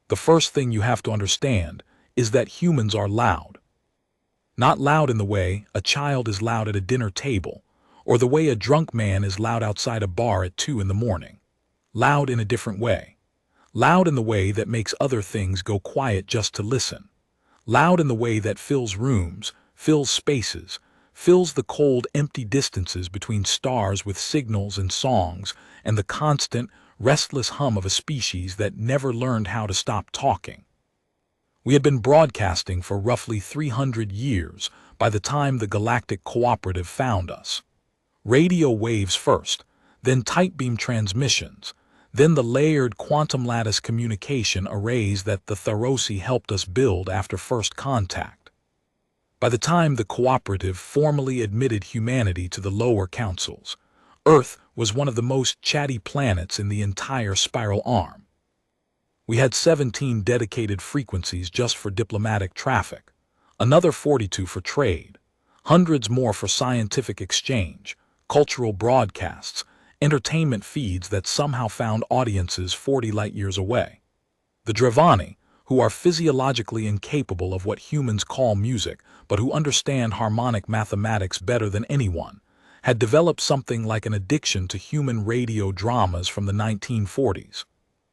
The first thing you have to understand is that humans are loud. Not loud in the way a child is loud at a dinner table, or the way a drunk man is loud outside a bar at 2 in the morning. Loud in a different way. Loud in the way that makes other things go quiet just to listen. Loud in the way that fills rooms, fills spaces, fills the cold, empty distances between stars with signals and songs, and the constant, restless hum of a species that never learned how to stop talking. We had been broadcasting for roughly 300 years by the time the Galactic Cooperative found us. Radio waves first, then tight beam transmissions, then the layered quantum lattice communication arrays that the Tharosi helped us build after first contact. By the time the Cooperative formally admitted humanity to the lower councils, Earth was one of the most chatty planets in the entire spiral arm. We had 17 dedicated frequencies just for diplomatic traffic, another 42 for trade, hundreds more for scientific exchange, cultural broadcasts, entertainment feeds that somehow found audiences 40 light-years away. The Drevani, who are physiologically incapable of what humans call music, but who understand harmonic mathematics better than anyone, had developed something like an addiction to human radio dramas from the 1940s.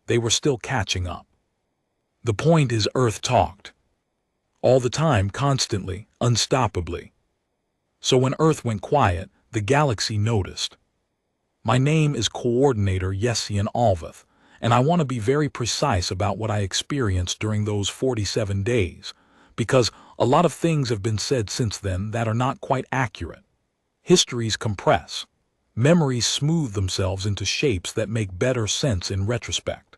They were still catching up. The point is, Earth talked. All the time, constantly, unstoppably. So when Earth went quiet, the galaxy noticed. My name is Coordinator Yessian Alvath, and I want to be very precise about what I experienced during those 47 days, because a lot of things have been said since then that are not quite accurate. Histories compress. Memories smooth themselves into shapes that make better sense in retrospect.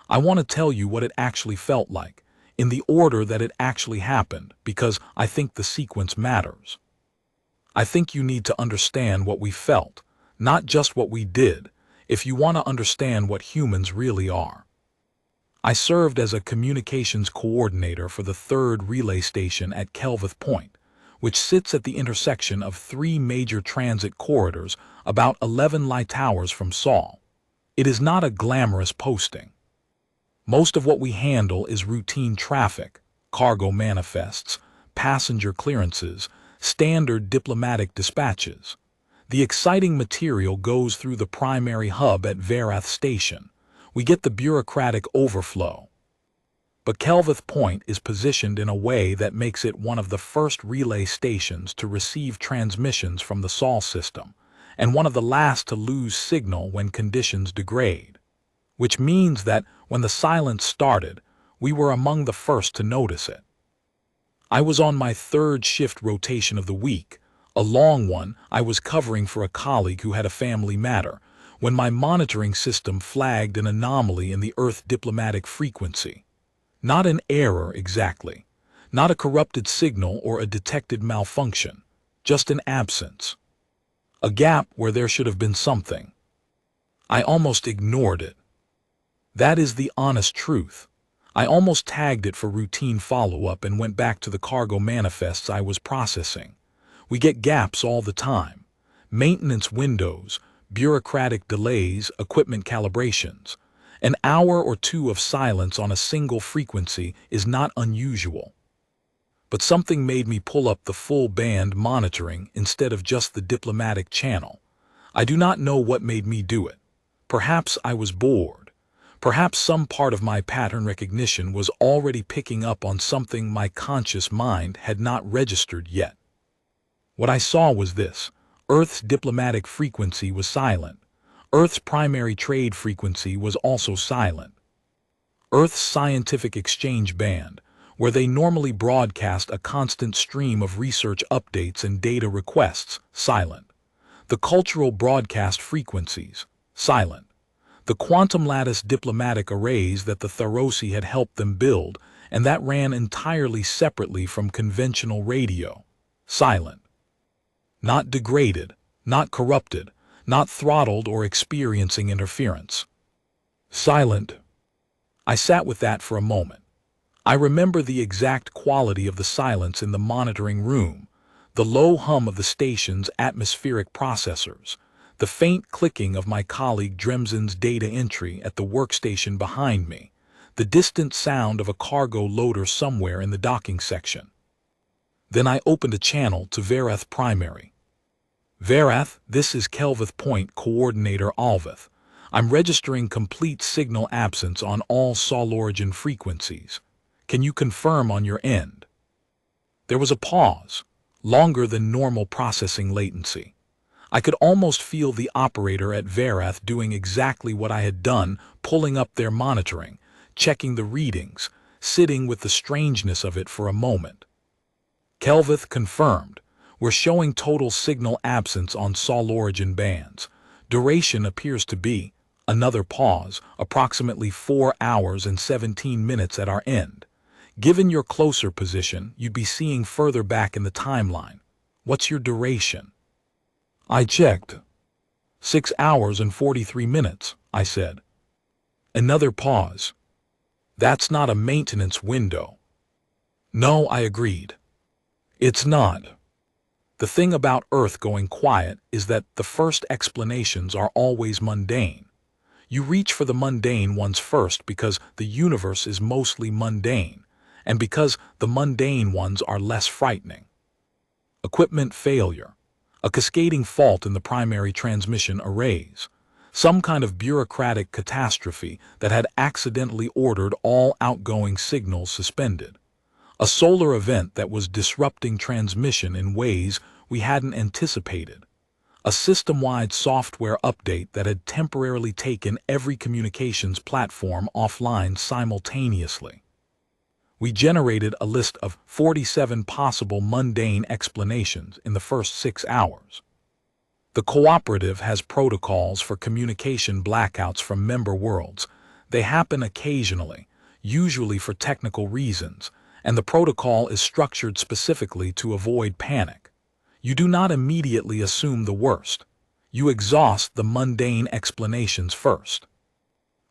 I want to tell you what it actually felt like, in the order that it actually happened, because I think the sequence matters. I think you need to understand what we felt, not just what we did, if you want to understand what humans really are. I served as a communications coordinator for the 3rd relay station at Kelvith Point, which sits at the intersection of 3 major transit corridors about 11 light hours from Sol. It is not a glamorous posting. Most of what we handle is routine traffic, cargo manifests, passenger clearances, standard diplomatic dispatches. The exciting material goes through the primary hub at Verath Station. We get the bureaucratic overflow. But Kelvith Point is positioned in a way that makes it one of the first relay stations to receive transmissions from the Sol system, and one of the last to lose signal when conditions degrade. Which means that when the silence started, we were among the first to notice it. I was on my 3rd shift rotation of the week, a long one I was covering for a colleague who had a family matter, when my monitoring system flagged an anomaly in the Earth diplomatic frequency. Not an error exactly, not a corrupted signal or a detected malfunction, just an absence. A gap where there should have been something. I almost ignored it. That is the honest truth. I almost tagged it for routine follow-up and went back to the cargo manifests I was processing. We get gaps all the time. Maintenance windows, bureaucratic delays, equipment calibrations. An hour or 2 of silence on a single frequency is not unusual. But something made me pull up the full band monitoring instead of just the diplomatic channel. I do not know what made me do it. Perhaps I was bored. Perhaps some part of my pattern recognition was already picking up on something my conscious mind had not registered yet. What I saw was this: Earth's diplomatic frequency was silent. Earth's primary trade frequency was also silent. Earth's scientific exchange band, where they normally broadcast a constant stream of research updates and data requests, silent. The cultural broadcast frequencies, silent. The quantum lattice diplomatic arrays that the Tharosi had helped them build, and that ran entirely separately from conventional radio, silent. Not degraded, not corrupted, not throttled or experiencing interference. Silent. I sat with that for a moment. I remember the exact quality of the silence in the monitoring room, the low hum of the station's atmospheric processors, the faint clicking of my colleague Dremzen's data entry at the workstation behind me, the distant sound of a cargo loader somewhere in the docking section. Then I opened a channel to Verath Primary. Verath, this is Kelvith Point Coordinator Alvith. I'm registering complete signal absence on all Sol origin frequencies. Can you confirm on your end? There was a pause, longer than normal processing latency. I could almost feel the operator at Verath doing exactly what I had done, pulling up their monitoring, checking the readings, sitting with the strangeness of it for a moment. Kelvith confirmed. We're showing total signal absence on Sol origin bands. Duration appears to be, another pause, approximately 4 hours and 17 minutes at our end. Given your closer position, you'd be seeing further back in the timeline. What's your duration? I checked. 6 hours and 43 minutes, I said. Another pause. That's not a maintenance window. No, I agreed. It's not. The thing about Earth going quiet is that the first explanations are always mundane. You reach for the mundane ones first because the universe is mostly mundane, and because the mundane ones are less frightening. Equipment failure, a cascading fault in the primary transmission arrays, some kind of bureaucratic catastrophe that had accidentally ordered all outgoing signals suspended. A solar event that was disrupting transmission in ways we hadn't anticipated. A system-wide software update that had temporarily taken every communications platform offline simultaneously. We generated a list of 47 possible mundane explanations in the first 6 hours. The cooperative has protocols for communication blackouts from member worlds. They happen occasionally, usually for technical reasons, and the protocol is structured specifically to avoid panic. You do not immediately assume the worst. You exhaust the mundane explanations first.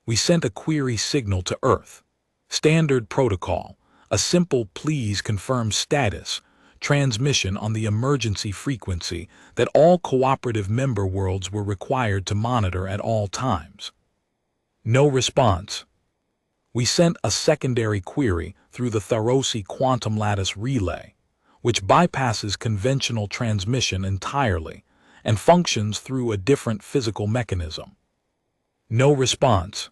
We sent a query signal to Earth. Standard protocol, a simple please confirm status, transmission on the emergency frequency that all cooperative member worlds were required to monitor at all times. No response. We sent a secondary query through the Tharosi quantum lattice relay, which bypasses conventional transmission entirely and functions through a different physical mechanism. No response.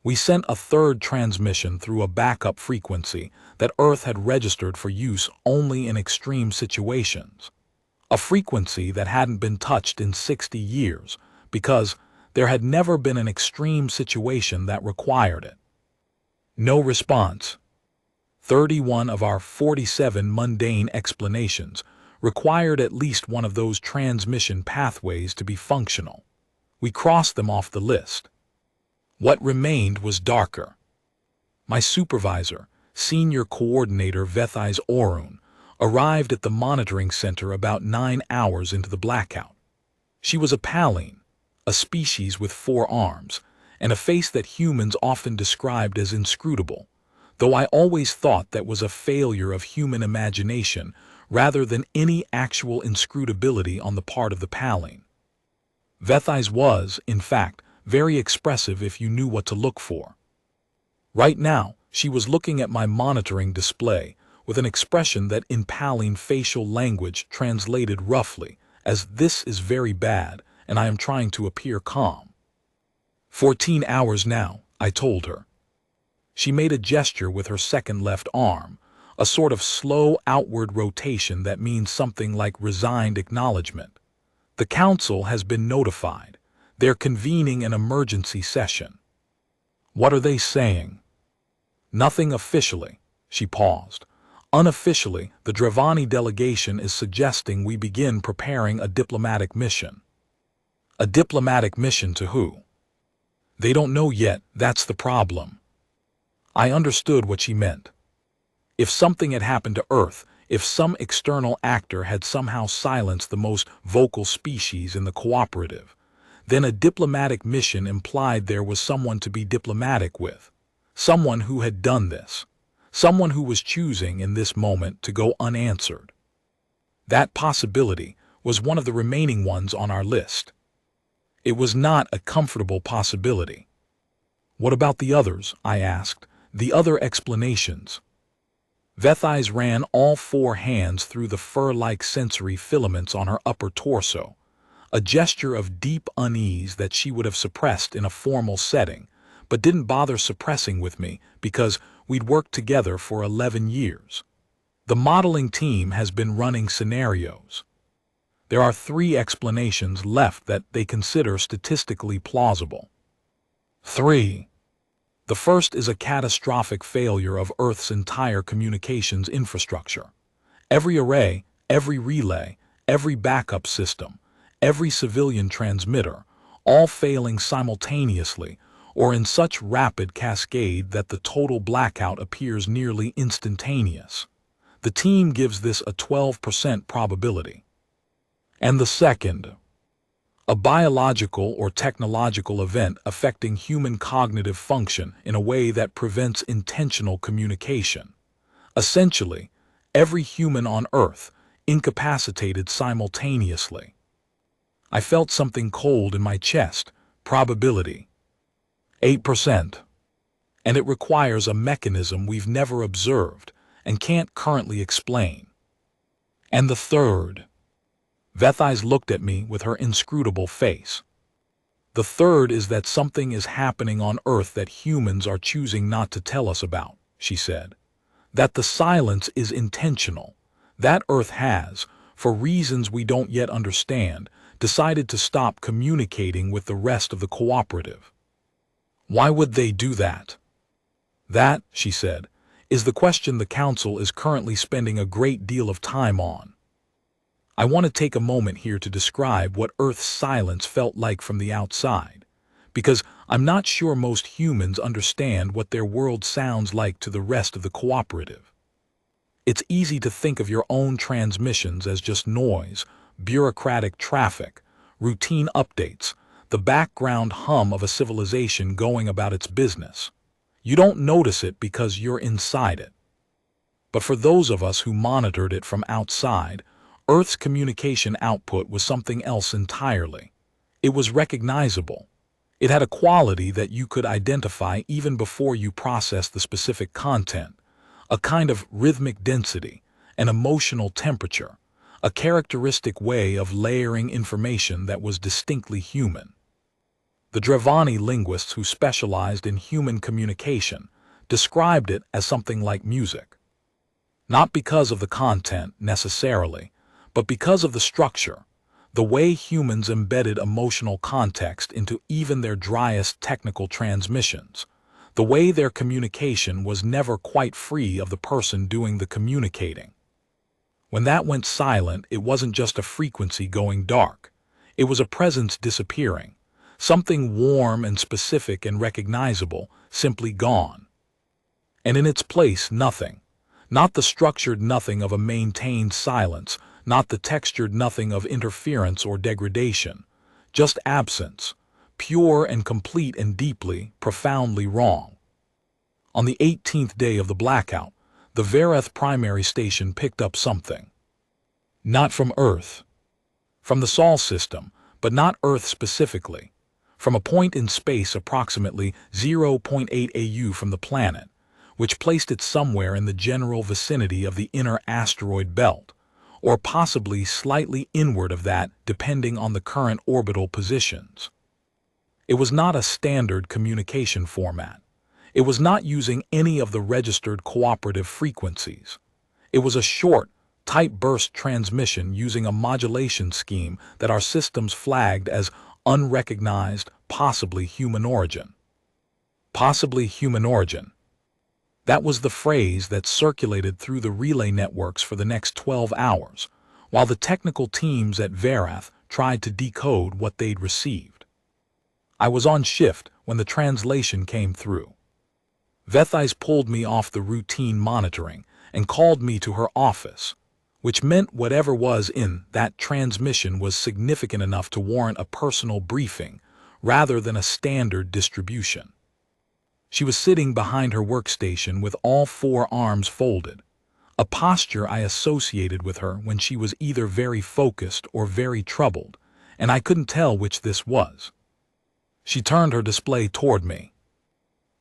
We sent a third transmission through a backup frequency that Earth had registered for use only in extreme situations. A frequency that hadn't been touched in 60 years because there had never been an extreme situation that required it. No response. 31 of our 47 mundane explanations required at least one of those transmission pathways to be functional. We crossed them off the list. What remained was darker. My supervisor, Senior Coordinator Vethais Orun, arrived at the monitoring center about 9 hours into the blackout. She was a Paline, a species with 4 arms, and a face that humans often described as inscrutable, though I always thought that was a failure of human imagination rather than any actual inscrutability on the part of the Paline. Vethais was, in fact, very expressive if you knew what to look for. Right now, she was looking at my monitoring display with an expression that in Paline facial language translated roughly as "this is very bad and I am trying to appear calm." 14 hours now, I told her. She made a gesture with her second left arm, a sort of slow outward rotation that means something like resigned acknowledgement. The council has been notified. They're convening an emergency session. What are they saying? Nothing officially. She paused. Unofficially, the Dravani delegation is suggesting we begin preparing a diplomatic mission. A diplomatic mission to who? They don't know yet, that's the problem. I understood what she meant. If something had happened to Earth, if some external actor had somehow silenced the most vocal species in the cooperative, then a diplomatic mission implied there was someone to be diplomatic with, someone who had done this, someone who was choosing in this moment to go unanswered. That possibility was one of the remaining ones on our list. It was not a comfortable possibility. What about the others? I asked. The other explanations. Vethais ran all four hands through the fur-like sensory filaments on her upper torso, a gesture of deep unease that she would have suppressed in a formal setting, but didn't bother suppressing with me because we'd worked together for 11 years. The modeling team has been running scenarios. There are 3 explanations left that they consider statistically plausible. 3. The first is a catastrophic failure of Earth's entire communications infrastructure. Every array, every relay, every backup system, every civilian transmitter, all failing simultaneously or in such rapid cascade that the total blackout appears nearly instantaneous. The team gives this a 12% probability. And the second, a biological or technological event affecting human cognitive function in a way that prevents intentional communication. Essentially, every human on Earth incapacitated simultaneously. I felt something cold in my chest. Probability. 8%. And it requires a mechanism we've never observed and can't currently explain. And the third. Vethais looked at me with her inscrutable face. The third is that something is happening on Earth that humans are choosing not to tell us about, she said. That the silence is intentional. That Earth has, for reasons we don't yet understand, decided to stop communicating with the rest of the cooperative. Why would they do that? That, she said, is the question the Council is currently spending a great deal of time on. I want to take a moment here to describe what Earth's silence felt like from the outside, because I'm not sure most humans understand what their world sounds like to the rest of the cooperative. It's easy to think of your own transmissions as just noise, bureaucratic traffic, routine updates, the background hum of a civilization going about its business. You don't notice it because you're inside it. But for those of us who monitored it from outside, Earth's communication output was something else entirely. It was recognizable. It had a quality that you could identify even before you processed the specific content, a kind of rhythmic density, an emotional temperature, a characteristic way of layering information that was distinctly human. The Drevani linguists who specialized in human communication described it as something like music. Not because of the content, necessarily, but because of the structure, the way humans embedded emotional context into even their driest technical transmissions, the way their communication was never quite free of the person doing the communicating. When that went silent, it wasn't just a frequency going dark. It was a presence disappearing, something warm and specific and recognizable, simply gone. And in its place, nothing. Not the structured nothing of a maintained silence, not the textured nothing of interference or degradation, just absence, pure and complete and deeply, profoundly wrong. On the 18th day of the blackout, the Vereth primary station picked up something. Not from Earth. From the Sol system, but not Earth specifically. From a point in space approximately 0.8 AU from the planet, which placed it somewhere in the general vicinity of the inner asteroid belt, or possibly slightly inward of that depending on the current orbital positions. It was not a standard communication format. It was not using any of the registered cooperative frequencies. It was a short, tight burst transmission using a modulation scheme that our systems flagged as unrecognized, possibly human origin. Possibly human origin. That was the phrase that circulated through the relay networks for the next 12 hours, while the technical teams at Vereth tried to decode what they'd received. I was on shift when the translation came through. Vethais pulled me off the routine monitoring and called me to her office, which meant whatever was in that transmission was significant enough to warrant a personal briefing rather than a standard distribution. She was sitting behind her workstation with all four arms folded, a posture I associated with her when she was either very focused or very troubled, and I couldn't tell which this was. She turned her display toward me.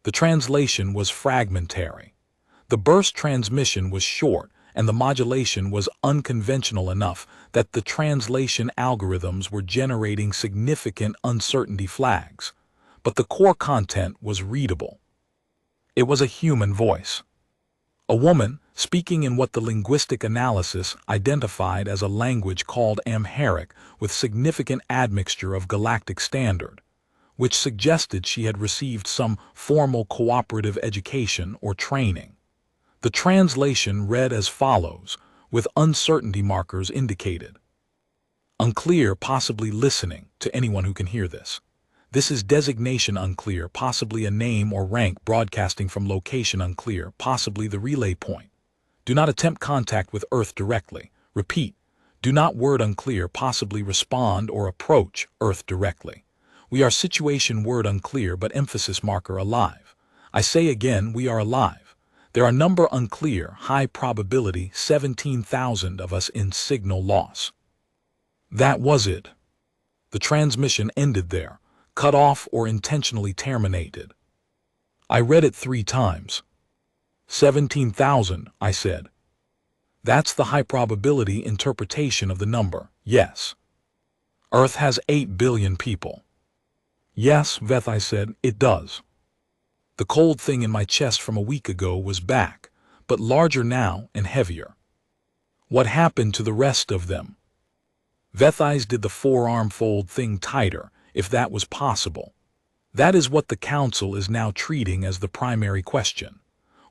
The translation was fragmentary. The burst transmission was short, and the modulation was unconventional enough that the translation algorithms were generating significant uncertainty flags. But the core content was readable. It was a human voice. A woman speaking in what the linguistic analysis identified as a language called Amharic with significant admixture of Galactic Standard, which suggested she had received some formal cooperative education or training. The translation read as follows, with uncertainty markers indicated. Unclear, possibly listening, to anyone who can hear this. This is designation unclear, possibly a name or rank broadcasting from location unclear, possibly the relay point. Do not attempt contact with Earth directly. Repeat, do not word unclear, possibly respond or approach Earth directly. We are situation word unclear but emphasis marker alive. I say again, we are alive. There are number unclear, high probability, 17,000 of us in signal loss. That was it. The transmission ended there, cut off or intentionally terminated. I read it 3 times. 17,000, I said. That's the high probability interpretation of the number, yes. Earth has 8 billion people. Yes, Veth, I said, it does. The cold thing in my chest from a week ago was back, but larger now and heavier. What happened to the rest of them? Vethais did the forearm fold thing tighter, if that was possible. That is what the Council is now treating as the primary question.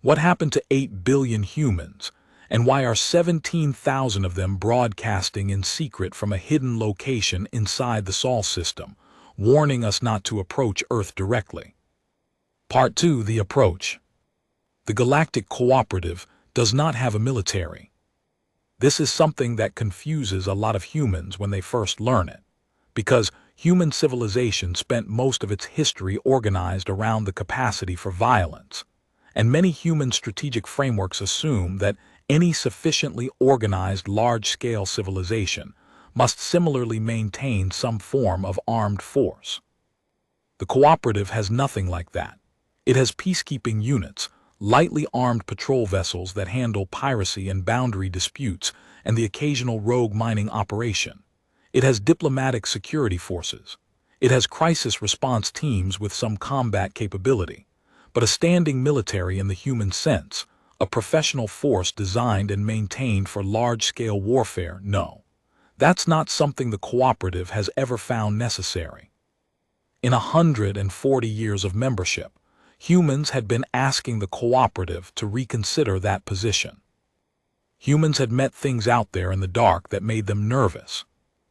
What happened to 8 billion humans, and why are 17,000 of them broadcasting in secret from a hidden location inside the Sol system, warning us not to approach Earth directly? Part 2. The approach. The Galactic Cooperative does not have a military. This is something that confuses a lot of humans when they first learn it, because human civilization spent most of its history organized around the capacity for violence, and many human strategic frameworks assume that any sufficiently organized large-scale civilization must similarly maintain some form of armed force. The Cooperative has nothing like that. It has peacekeeping units, lightly armed patrol vessels that handle piracy and boundary disputes, and the occasional rogue mining operation. It has diplomatic security forces. It has crisis response teams with some combat capability, but a standing military in the human sense, a professional force designed and maintained for large-scale warfare, no. That's not something the Cooperative has ever found necessary. In 140 years of membership, humans had been asking the Cooperative to reconsider that position. Humans had met things out there in the dark that made them nervous.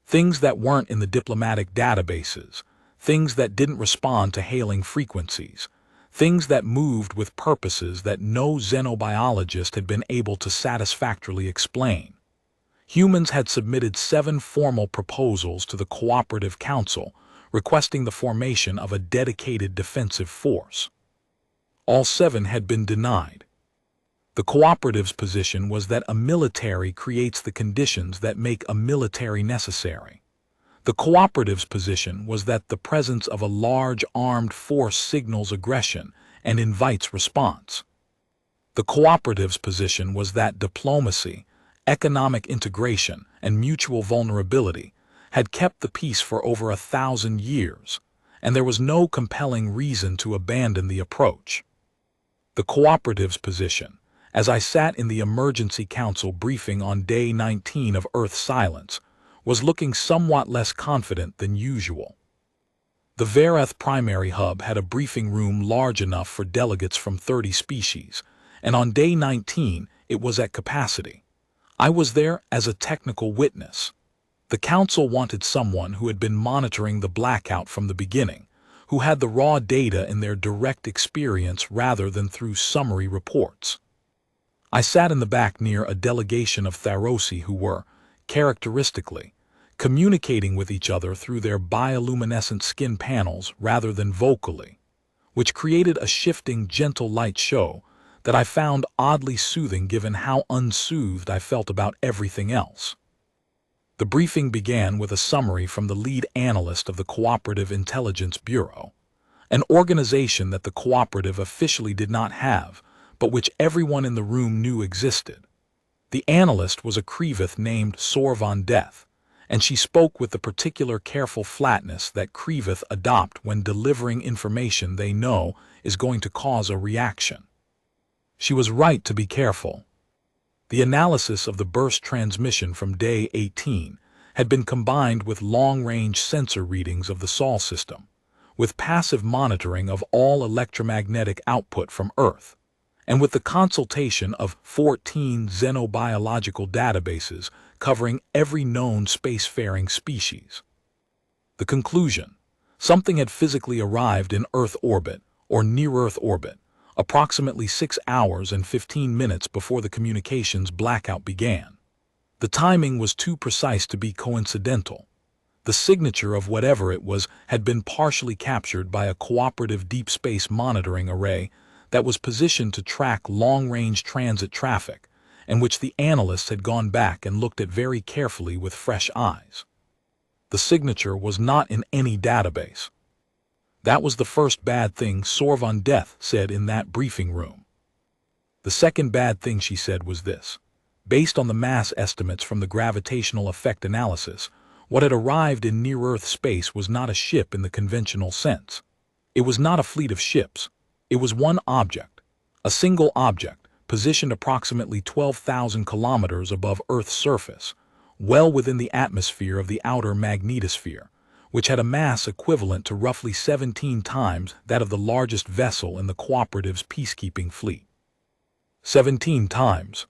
Things that weren't in the diplomatic databases, things that didn't respond to hailing frequencies, things that moved with purposes that no xenobiologist had been able to satisfactorily explain. Humans had submitted 7 formal proposals to the Cooperative Council requesting the formation of a dedicated defensive force. All 7 had been denied. The Cooperative's position was that a military creates the conditions that make a military necessary. The Cooperative's position was that the presence of a large armed force signals aggression and invites response. The Cooperative's position was that diplomacy, economic integration, and mutual vulnerability had kept the peace for over 1,000 years, and there was no compelling reason to abandon the approach. The Cooperative's position, as I sat in the Emergency Council briefing on day 19 of Earth Silence, was looking somewhat less confident than usual. The Vereth primary hub had a briefing room large enough for delegates from 30 species, and on day 19 it was at capacity. I was there as a technical witness. The Council wanted someone who had been monitoring the blackout from the beginning, who had the raw data in their direct experience rather than through summary reports. I sat in the back near a delegation of Tharosi who were, characteristically, communicating with each other through their bioluminescent skin panels rather than vocally, which created a shifting, gentle light show that I found oddly soothing given how unsoothed I felt about everything else. The briefing began with a summary from the lead analyst of the Cooperative Intelligence Bureau, an organization that the cooperative officially did not have, but which everyone in the room knew existed. The analyst was a Krevith named Sor von Death, and she spoke with the particular careful flatness that Krevith adopt when delivering information they know is going to cause a reaction. She was right to be careful. The analysis of the burst transmission from day 18 had been combined with long-range sensor readings of the Sol system, with passive monitoring of all electromagnetic output from Earth, and with the consultation of 14 xenobiological databases covering every known spacefaring species. The conclusion: something had physically arrived in Earth orbit, or near-Earth orbit, approximately 6 hours and 15 minutes before the communications blackout began. The timing was too precise to be coincidental. The signature of whatever it was had been partially captured by a cooperative deep space monitoring array that was positioned to track long-range transit traffic, and which the analysts had gone back and looked at very carefully with fresh eyes. The signature was not in any database. That was the first bad thing Sor von Death said in that briefing room. The second bad thing she said was this: based on the mass estimates from the gravitational effect analysis, what had arrived in near-Earth space was not a ship in the conventional sense. It was not a fleet of ships. It was one object, a single object, positioned approximately 12,000 kilometers above Earth's surface, well within the atmosphere of the outer magnetosphere, which had a mass equivalent to roughly 17 times that of the largest vessel in the cooperative's peacekeeping fleet. 17 times.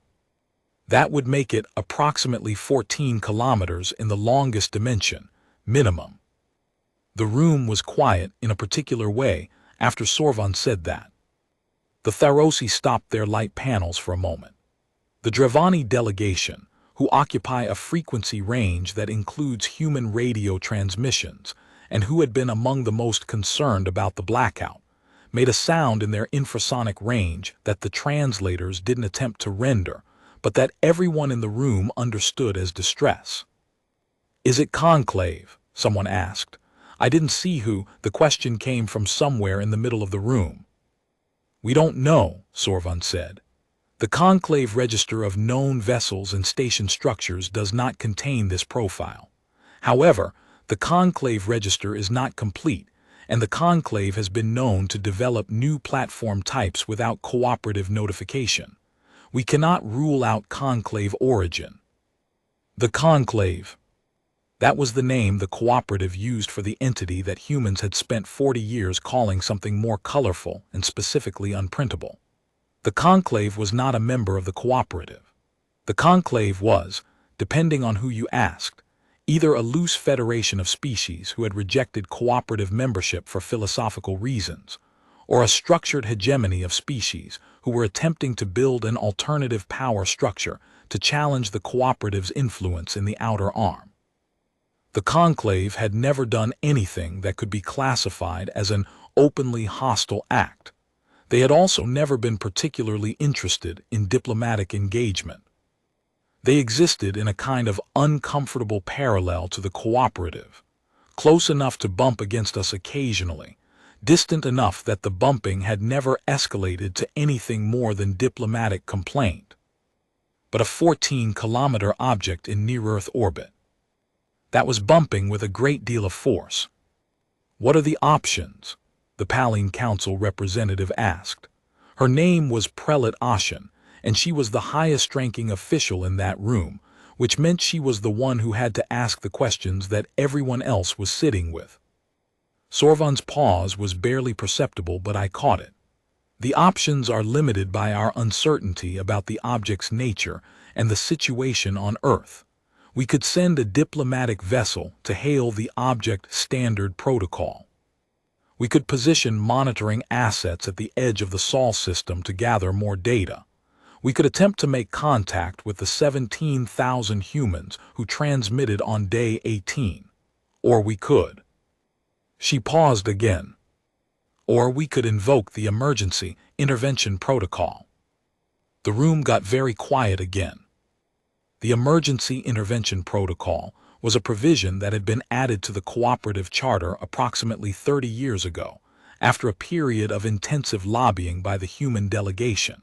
That would make it approximately 14 kilometers in the longest dimension, minimum. The room was quiet in a particular way after Sor von said that. The Tharosi stopped their light panels for a moment. The Drevani delegation, who occupy a frequency range that includes human radio transmissions, and who had been among the most concerned about the blackout, made a sound in their infrasonic range that the translators didn't attempt to render, but that everyone in the room understood as distress. "Is it conclave?" someone asked. I didn't see who. The question came from somewhere in the middle of the room. "We don't know," Sor von said. "The conclave register of known vessels and station structures does not contain this profile. However, the conclave register is not complete, and the conclave has been known to develop new platform types without cooperative notification. We cannot rule out conclave origin." The conclave. That was the name the cooperative used for the entity that humans had spent 40 years calling something more colorful and specifically unprintable. The conclave was not a member of the cooperative. The conclave was, depending on who you asked, either a loose federation of species who had rejected cooperative membership for philosophical reasons, or a structured hegemony of species who were attempting to build an alternative power structure to challenge the cooperative's influence in the outer arm. The conclave had never done anything that could be classified as an openly hostile act. They had also never been particularly interested in diplomatic engagement. They existed in a kind of uncomfortable parallel to the cooperative, close enough to bump against us occasionally, distant enough that the bumping had never escalated to anything more than diplomatic complaint. But a 14-kilometer object in near-Earth orbit. That was bumping with a great deal of force. "What are the options?" the Paline Council representative asked. Her name was Prelate Ashen, and she was the highest-ranking official in that room, which meant she was the one who had to ask the questions that everyone else was sitting with. Sor von's pause was barely perceptible, but I caught it. "The options are limited by our uncertainty about the object's nature and the situation on Earth. We could send a diplomatic vessel to hail the object standard protocol. We could position monitoring assets at the edge of the Sol system to gather more data. We could attempt to make contact with the 17,000 humans who transmitted on day 18. Or we could." She paused again. "Or we could invoke the emergency intervention protocol." The room got very quiet again. The Emergency Intervention Protocol was a provision that had been added to the Cooperative Charter approximately 30 years ago, after a period of intensive lobbying by the human delegation.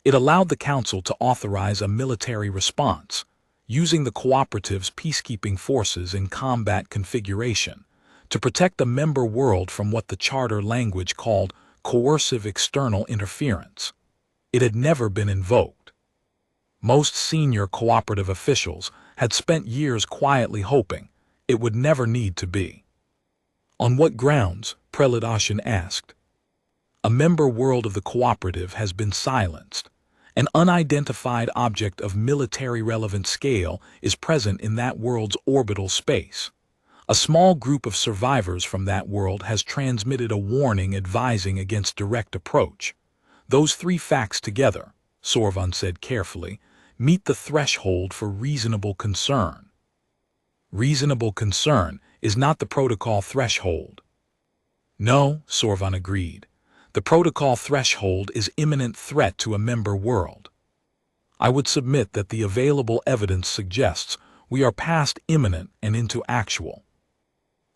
It allowed the Council to authorize a military response, using the cooperative's peacekeeping forces in combat configuration, to protect a member world from what the Charter language called coercive external interference. It had never been invoked. Most senior cooperative officials had spent years quietly hoping it would never need to be. On what grounds? Prelate Ashen asked. A member world of the cooperative has been silenced. An unidentified object of military-relevant scale is present in that world's orbital space. A small group of survivors from that world has transmitted a warning advising against direct approach. Those three facts together, Sorvan said carefully, meet the threshold for reasonable concern. Reasonable concern is not the protocol threshold. No, Sorvan agreed. The protocol threshold is imminent threat to a member world. I would submit that the available evidence suggests we are past imminent and into actual.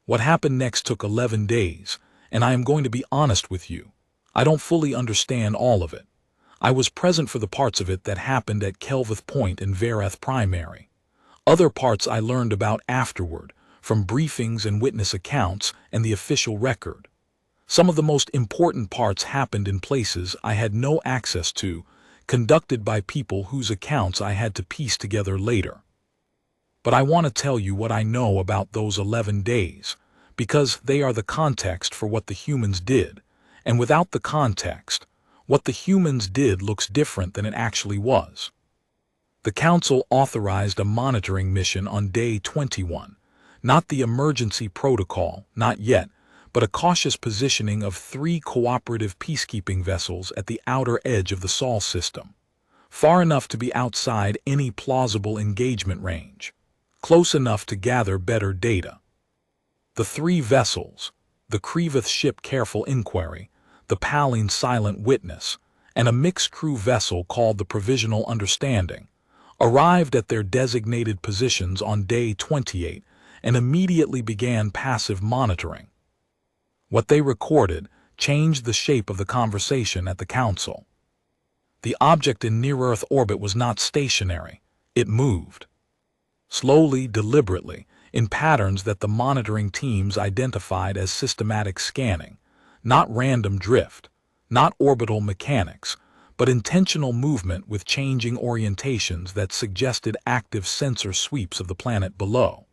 What happened next took 11 days, and I am going to be honest with you. I don't fully understand all of it. I was present for the parts of it that happened at Kelvith Point and Verath Primary. Other parts I learned about afterward, from briefings and witness accounts and the official record. Some of the most important parts happened in places I had no access to, conducted by people whose accounts I had to piece together later. But I want to tell you what I know about those 11 days, because they are the context for what the humans did, and without the context, what the humans did looks different than it actually was. The Council authorized a monitoring mission on day 21, not the emergency protocol, not yet, but a cautious positioning of 3 cooperative peacekeeping vessels at the outer edge of the Sol system, far enough to be outside any plausible engagement range, close enough to gather better data. The 3 vessels, the Krevith ship Careful Inquiry, the Palline Silent Witness, and a mixed-crew vessel called the Provisional Understanding, arrived at their designated positions on day 28 and immediately began passive monitoring. What they recorded changed the shape of the conversation at the Council. The object in near-Earth orbit was not stationary, it moved. Slowly, deliberately, in patterns that the monitoring teams identified as systematic scanning, not random drift, not orbital mechanics, but intentional movement with changing orientations that suggested active sensor sweeps of the planet below.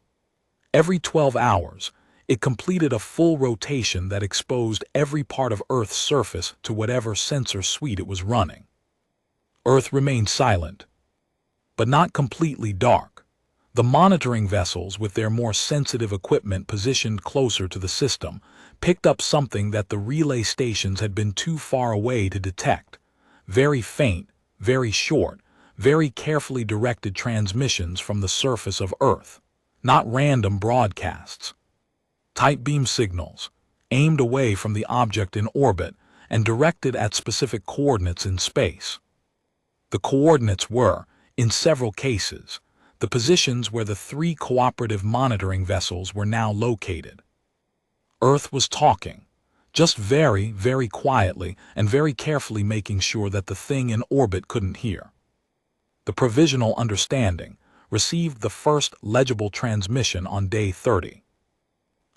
Every 12 hours, it completed a full rotation that exposed every part of Earth's surface to whatever sensor suite it was running. Earth remained silent, but not completely dark. The monitoring vessels, with their more sensitive equipment positioned closer to the system, picked up something that the relay stations had been too far away to detect. Very faint, very short, very carefully directed transmissions from the surface of Earth, not random broadcasts. Tight beam signals, aimed away from the object in orbit and directed at specific coordinates in space. The coordinates were, in several cases, the positions where the 3 cooperative monitoring vessels were now located. Earth was talking, just very, very quietly and very carefully making sure that the thing in orbit couldn't hear. The Provisional Understanding received the first legible transmission on day 30.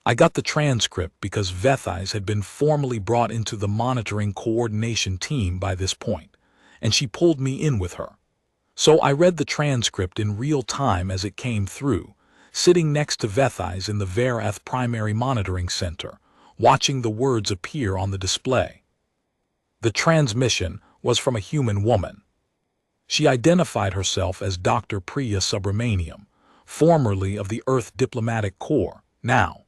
I got the transcript because Vethais had been formally brought into the monitoring coordination team by this point, and she pulled me in with her. So I read the transcript in real time as it came through, sitting next to Vethais in the Verath Primary Monitoring Center, watching the words appear on the display. The transmission was from a human woman. She identified herself as Dr. Priya Subramaniam, formerly of the Earth Diplomatic Corps, now.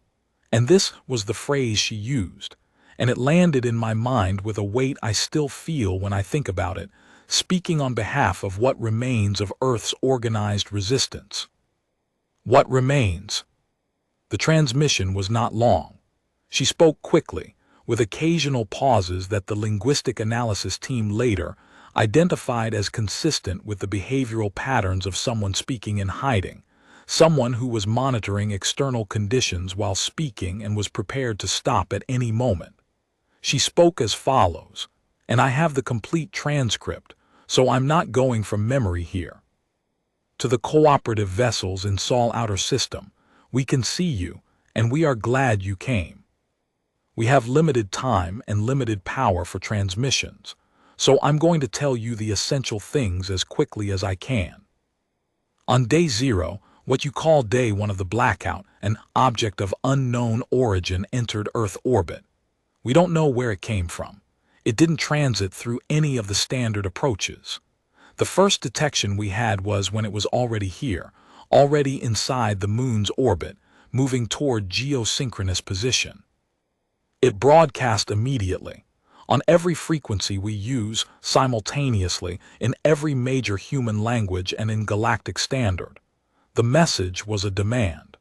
And this was the phrase she used, and it landed in my mind with a weight I still feel when I think about it, speaking on behalf of what remains of Earth's organized resistance. What remains? The transmission was not long. She spoke quickly, with occasional pauses that the linguistic analysis team later identified as consistent with the behavioral patterns of someone speaking in hiding, someone who was monitoring external conditions while speaking and was prepared to stop at any moment. She spoke as follows, and I have the complete transcript, so I'm not going from memory here. To the cooperative vessels in Sol Outer System, we can see you, and we are glad you came. We have limited time and limited power for transmissions, so I'm going to tell you the essential things as quickly as I can. On day 0, what you call day 1 of the blackout, an object of unknown origin entered Earth orbit. We don't know where it came from. It didn't transit through any of the standard approaches. The first detection we had was when it was already here, already inside the moon's orbit, moving toward geosynchronous position. It broadcast immediately, on every frequency we use simultaneously in every major human language and in galactic standard. The message was a demand.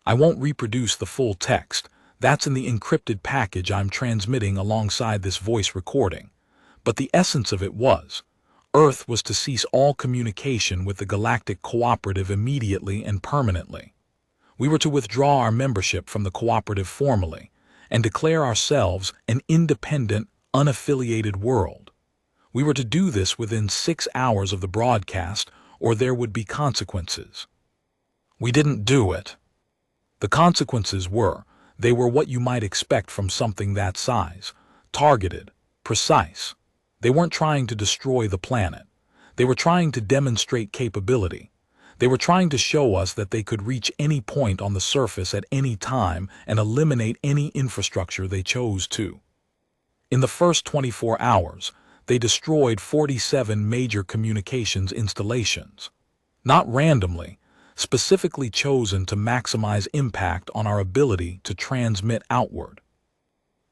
I won't reproduce the full text, that's in the encrypted package I'm transmitting alongside this voice recording, but the essence of it was, Earth was to cease all communication with the Galactic Cooperative immediately and permanently. We were to withdraw our membership from the cooperative formally, and declare ourselves an independent, unaffiliated world. We were to do this within 6 hours of the broadcast, or there would be consequences. We didn't do it. The consequences they were what you might expect from something that size, targeted, precise. They weren't trying to destroy the planet. They were trying to demonstrate capability. They were trying to show us that they could reach any point on the surface at any time and eliminate any infrastructure they chose to. In the first 24 hours, they destroyed 47 major communications installations. Not randomly, specifically chosen to maximize impact on our ability to transmit outward.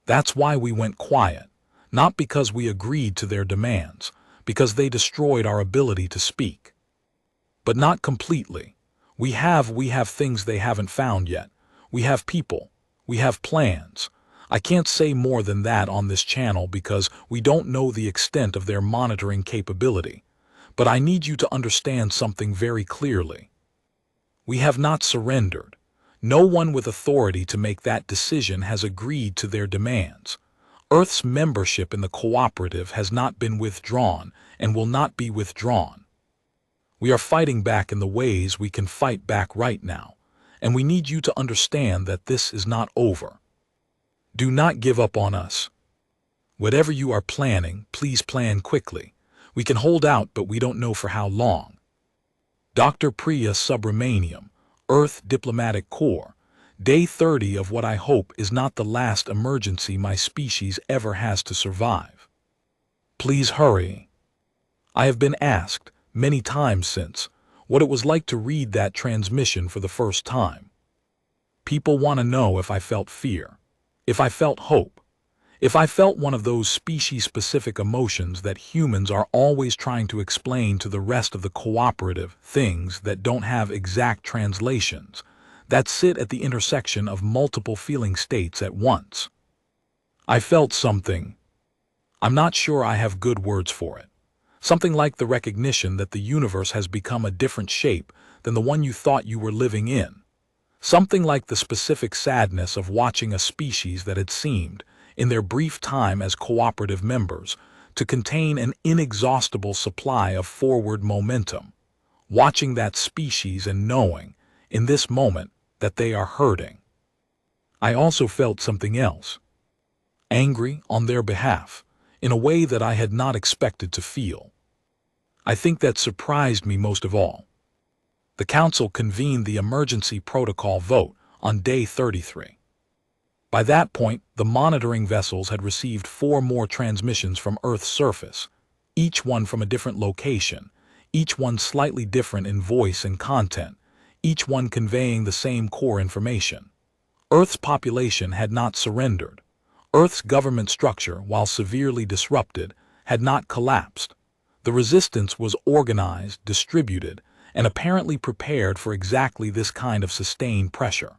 That's why we went quiet, not because we agreed to their demands, because they destroyed our ability to speak. But not completely. We have things they haven't found yet. We have people. We have plans. I can't say more than that on this channel because we don't know the extent of their monitoring capability. But I need you to understand something very clearly. We have not surrendered. No one with authority to make that decision has agreed to their demands. Earth's membership in the cooperative has not been withdrawn and will not be withdrawn. We are fighting back in the ways we can fight back right now, and we need you to understand that this is not over. Do not give up on us. Whatever you are planning, please plan quickly. We can hold out, but we don't know for how long. Dr. Priya Subramaniam, Earth Diplomatic Corps, Day 30 of what I hope is not the last emergency my species ever has to survive. Please hurry. I have been asked, many times since, what it was like to read that transmission for the first time. People want to know if I felt fear, if I felt hope, if I felt one of those species-specific emotions that humans are always trying to explain to the rest of the cooperative, things that don't have exact translations, that sit at the intersection of multiple feeling states at once. I felt something. I'm not sure I have good words for it. Something like the recognition that the universe has become a different shape than the one you thought you were living in. Something like the specific sadness of watching a species that had seemed, in their brief time as cooperative members, to contain an inexhaustible supply of forward momentum. Watching that species and knowing, in this moment, that they are hurting. I also felt something else. Angry on their behalf, in a way that I had not expected to feel. I think that surprised me most of all. The Council convened the emergency protocol vote on day 33. By that point, the monitoring vessels had received 4 more transmissions from Earth's surface, each one from a different location, each one slightly different in voice and content, each one conveying the same core information. Earth's population had not surrendered. Earth's government structure, while severely disrupted, had not collapsed. The resistance was organized, distributed, and apparently prepared for exactly this kind of sustained pressure.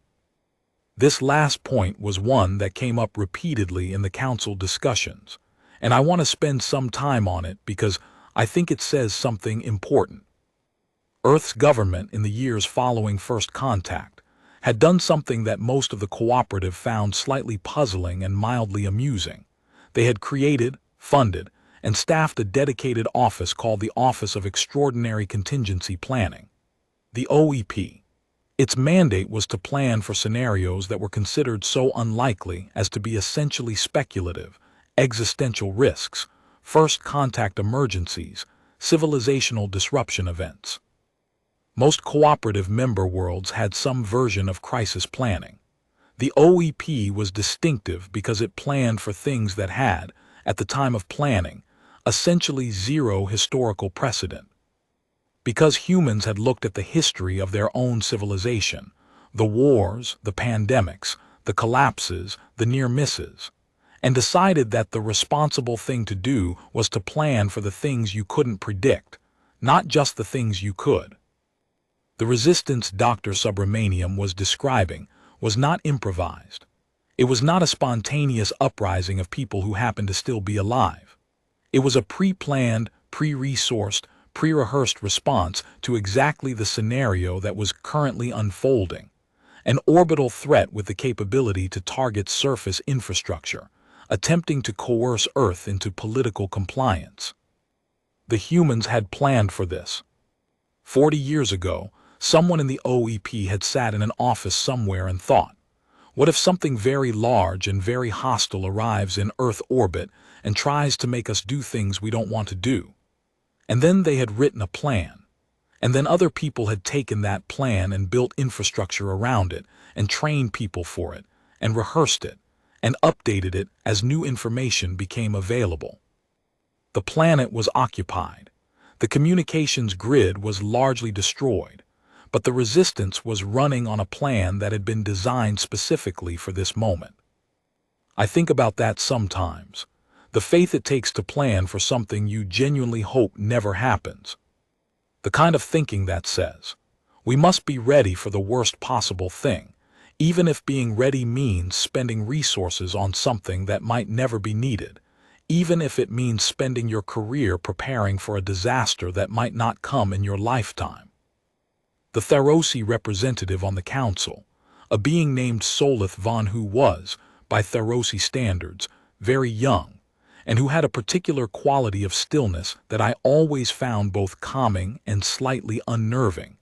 This last point was one that came up repeatedly in the Council discussions, and I want to spend some time on it because I think it says something important. Earth's government in the years following first contact had done something that most of the cooperative found slightly puzzling and mildly amusing. They had created, funded, and staffed a dedicated office called the Office of Extraordinary Contingency Planning, the OEP. Its mandate was to plan for scenarios that were considered so unlikely as to be essentially speculative, existential risks, first contact emergencies, civilizational disruption events. Most cooperative member worlds had some version of crisis planning. The OEP was distinctive because it planned for things that had, at the time of planning, essentially zero historical precedent. Because humans had looked at the history of their own civilization, the wars, the pandemics, the collapses, the near misses, and decided that the responsible thing to do was to plan for the things you couldn't predict, not just the things you could. The resistance Dr. Subramaniam was describing was not improvised. It was not a spontaneous uprising of people who happened to still be alive. It was a pre-planned, pre-resourced, pre-rehearsed response to exactly the scenario that was currently unfolding, an orbital threat with the capability to target surface infrastructure, attempting to coerce Earth into political compliance. The humans had planned for this. 40 years ago, someone in the OEP had sat in an office somewhere and thought, what if something very large and very hostile arrives in Earth orbit and tries to make us do things we don't want to do? And then they had written a plan. And then other people had taken that plan and built infrastructure around it, and trained people for it, and rehearsed it, and updated it as new information became available. The planet was occupied. The communications grid was largely destroyed, but the resistance was running on a plan that had been designed specifically for this moment. I think about that sometimes. The faith it takes to plan for something you genuinely hope never happens. The kind of thinking that says, we must be ready for the worst possible thing, even if being ready means spending resources on something that might never be needed, even if it means spending your career preparing for a disaster that might not come in your lifetime. The Tharosi representative on the council, a being named Solith Von, who was, by Tharosi standards, very young, and who had a particular quality of stillness that I always found both calming and slightly unnerving,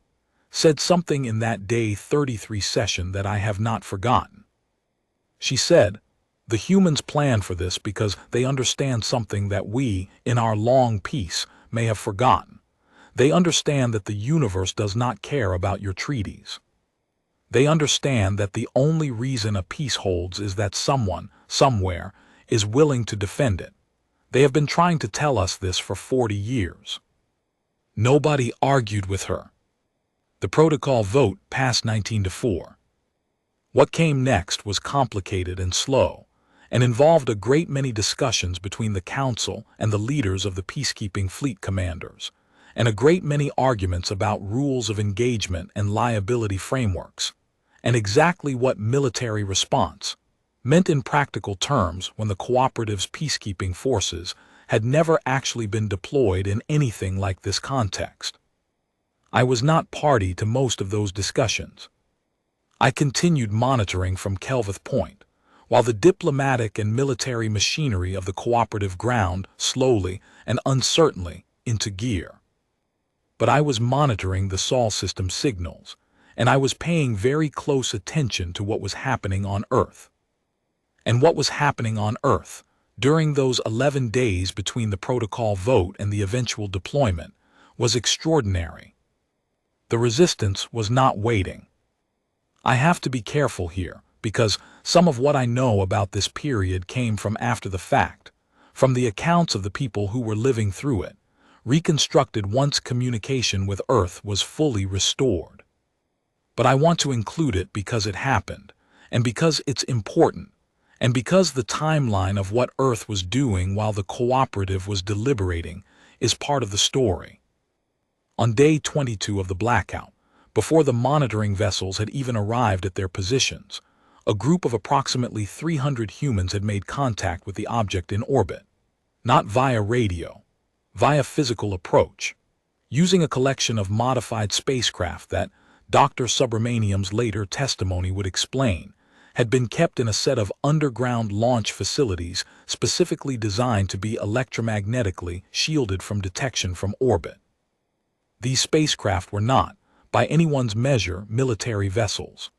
said something in that day 33 session that I have not forgotten. She said, the humans plan for this because they understand something that we, in our long peace, may have forgotten. They understand that the universe does not care about your treaties. They understand that the only reason a peace holds is that someone, somewhere, is willing to defend it. They have been trying to tell us this for 40 years. Nobody argued with her. The protocol vote passed 19-4. What came next was complicated and slow, and involved a great many discussions between the council and the leaders of the peacekeeping fleet commanders, and a great many arguments about rules of engagement and liability frameworks, and exactly what military response meant in practical terms when the cooperative's peacekeeping forces had never actually been deployed in anything like this context. I was not party to most of those discussions. I continued monitoring from Kelvith Point, while the diplomatic and military machinery of the cooperative ground slowly and uncertainly into gear. But I was monitoring the Sol system signals, and I was paying very close attention to what was happening on Earth. And what was happening on Earth during those 11 days between the protocol vote and the eventual deployment was extraordinary. The resistance was not waiting. I have to be careful here, because some of what I know about this period came from after the fact, from the accounts of the people who were living through it, reconstructed once communication with Earth was fully restored. But I want to include it because it happened, and because it's important, and because the timeline of what Earth was doing while the cooperative was deliberating is part of the story. On day 22 of the blackout, before the monitoring vessels had even arrived at their positions, a group of approximately 300 humans had made contact with the object in orbit, not via radio, via physical approach, using a collection of modified spacecraft that, Dr. Subramaniam's later testimony would explain, had been kept in a set of underground launch facilities specifically designed to be electromagnetically shielded from detection from orbit. These spacecraft were not, by anyone's measure, military vessels.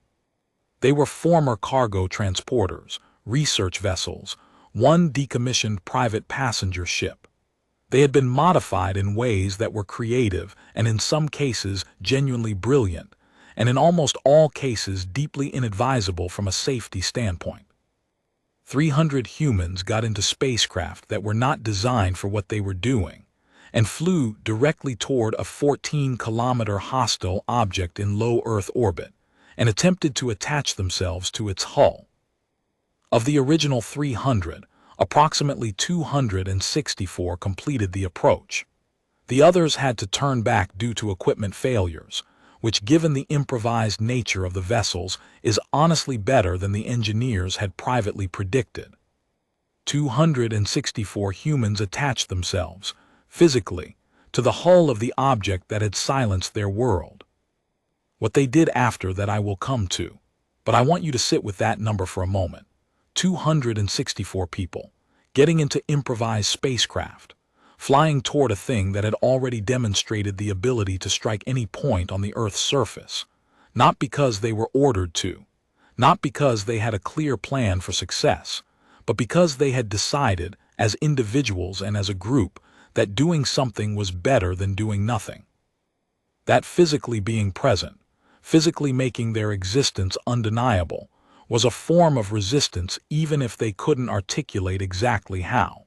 They were former cargo transporters, research vessels, one decommissioned private passenger ship. They had been modified in ways that were creative and in some cases genuinely brilliant, and in almost all cases deeply inadvisable from a safety standpoint. 300 humans got into spacecraft that were not designed for what they were doing, and flew directly toward a 14-kilometer hostile object in low Earth orbit, and attempted to attach themselves to its hull. Of the original 300, approximately 264 completed the approach. The others had to turn back due to equipment failures, which, given the improvised nature of the vessels, is honestly better than the engineers had privately predicted. 264 humans attached themselves, physically, to the hull of the object that had silenced their world. What they did after that I will come to, but I want you to sit with that number for a moment. 264 people, getting into improvised spacecraft, flying toward a thing that had already demonstrated the ability to strike any point on the Earth's surface, not because they were ordered to, not because they had a clear plan for success, but because they had decided, as individuals and as a group, that doing something was better than doing nothing. That physically being present, physically making their existence undeniable, was a form of resistance even if they couldn't articulate exactly how.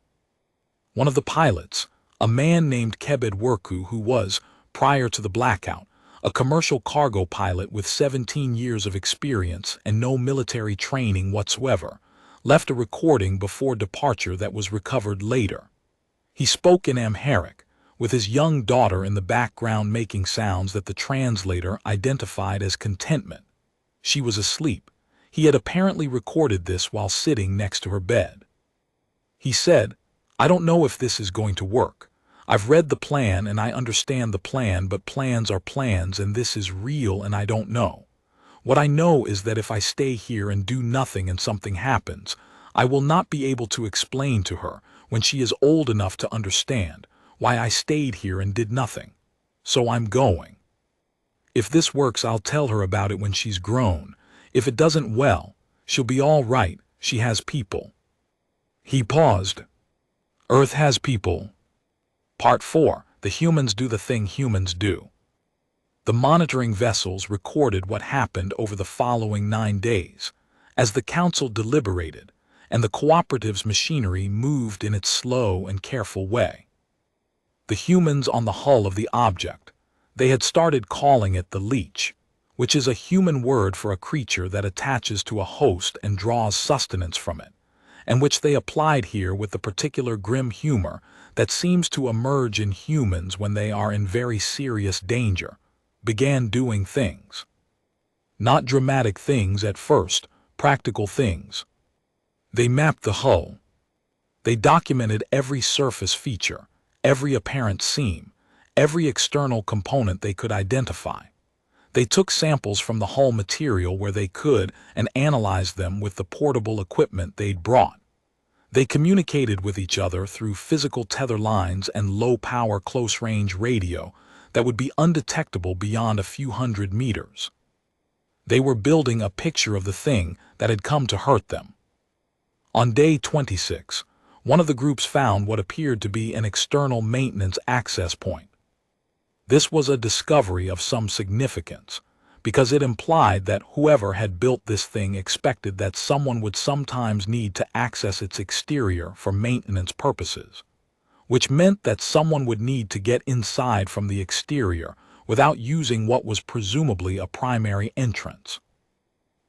One of the pilots, a man named Kebed Worku, who was, prior to the blackout, a commercial cargo pilot with 17 years of experience and no military training whatsoever, left a recording before departure that was recovered later. He spoke in Amharic, with his young daughter in the background making sounds that the translator identified as contentment. She was asleep. He had apparently recorded this while sitting next to her bed. He said, "I don't know if this is going to work. I've read the plan and I understand the plan, but plans are plans and this is real and I don't know. What I know is that if I stay here and do nothing and something happens, I will not be able to explain to her, when she is old enough to understand, why I stayed here and did nothing. So I'm going. If this works, I'll tell her about it when she's grown. If it doesn't, well, she'll be all right. She has people." He paused. Earth has people. Part 4. The humans do the thing humans do. The monitoring vessels recorded what happened over the following 9 days, as the council deliberated, and the cooperative's machinery moved in its slow and careful way. The humans on the hull of the object, they had started calling it the leech, which is a human word for a creature that attaches to a host and draws sustenance from it, and which they applied here with the particular grim humor that seems to emerge in humans when they are in very serious danger, began doing things. Not dramatic things at first, practical things. They mapped the hull. They documented every surface feature, every apparent seam, every external component they could identify. They took samples from the hull material where they could and analyzed them with the portable equipment they'd brought. They communicated with each other through physical tether lines and low-power close-range radio that would be undetectable beyond a few hundred meters. They were building a picture of the thing that had come to hurt them. On day 26, one of the groups found what appeared to be an external maintenance access point. This was a discovery of some significance, because it implied that whoever had built this thing expected that someone would sometimes need to access its exterior for maintenance purposes, which meant that someone would need to get inside from the exterior without using what was presumably a primary entrance.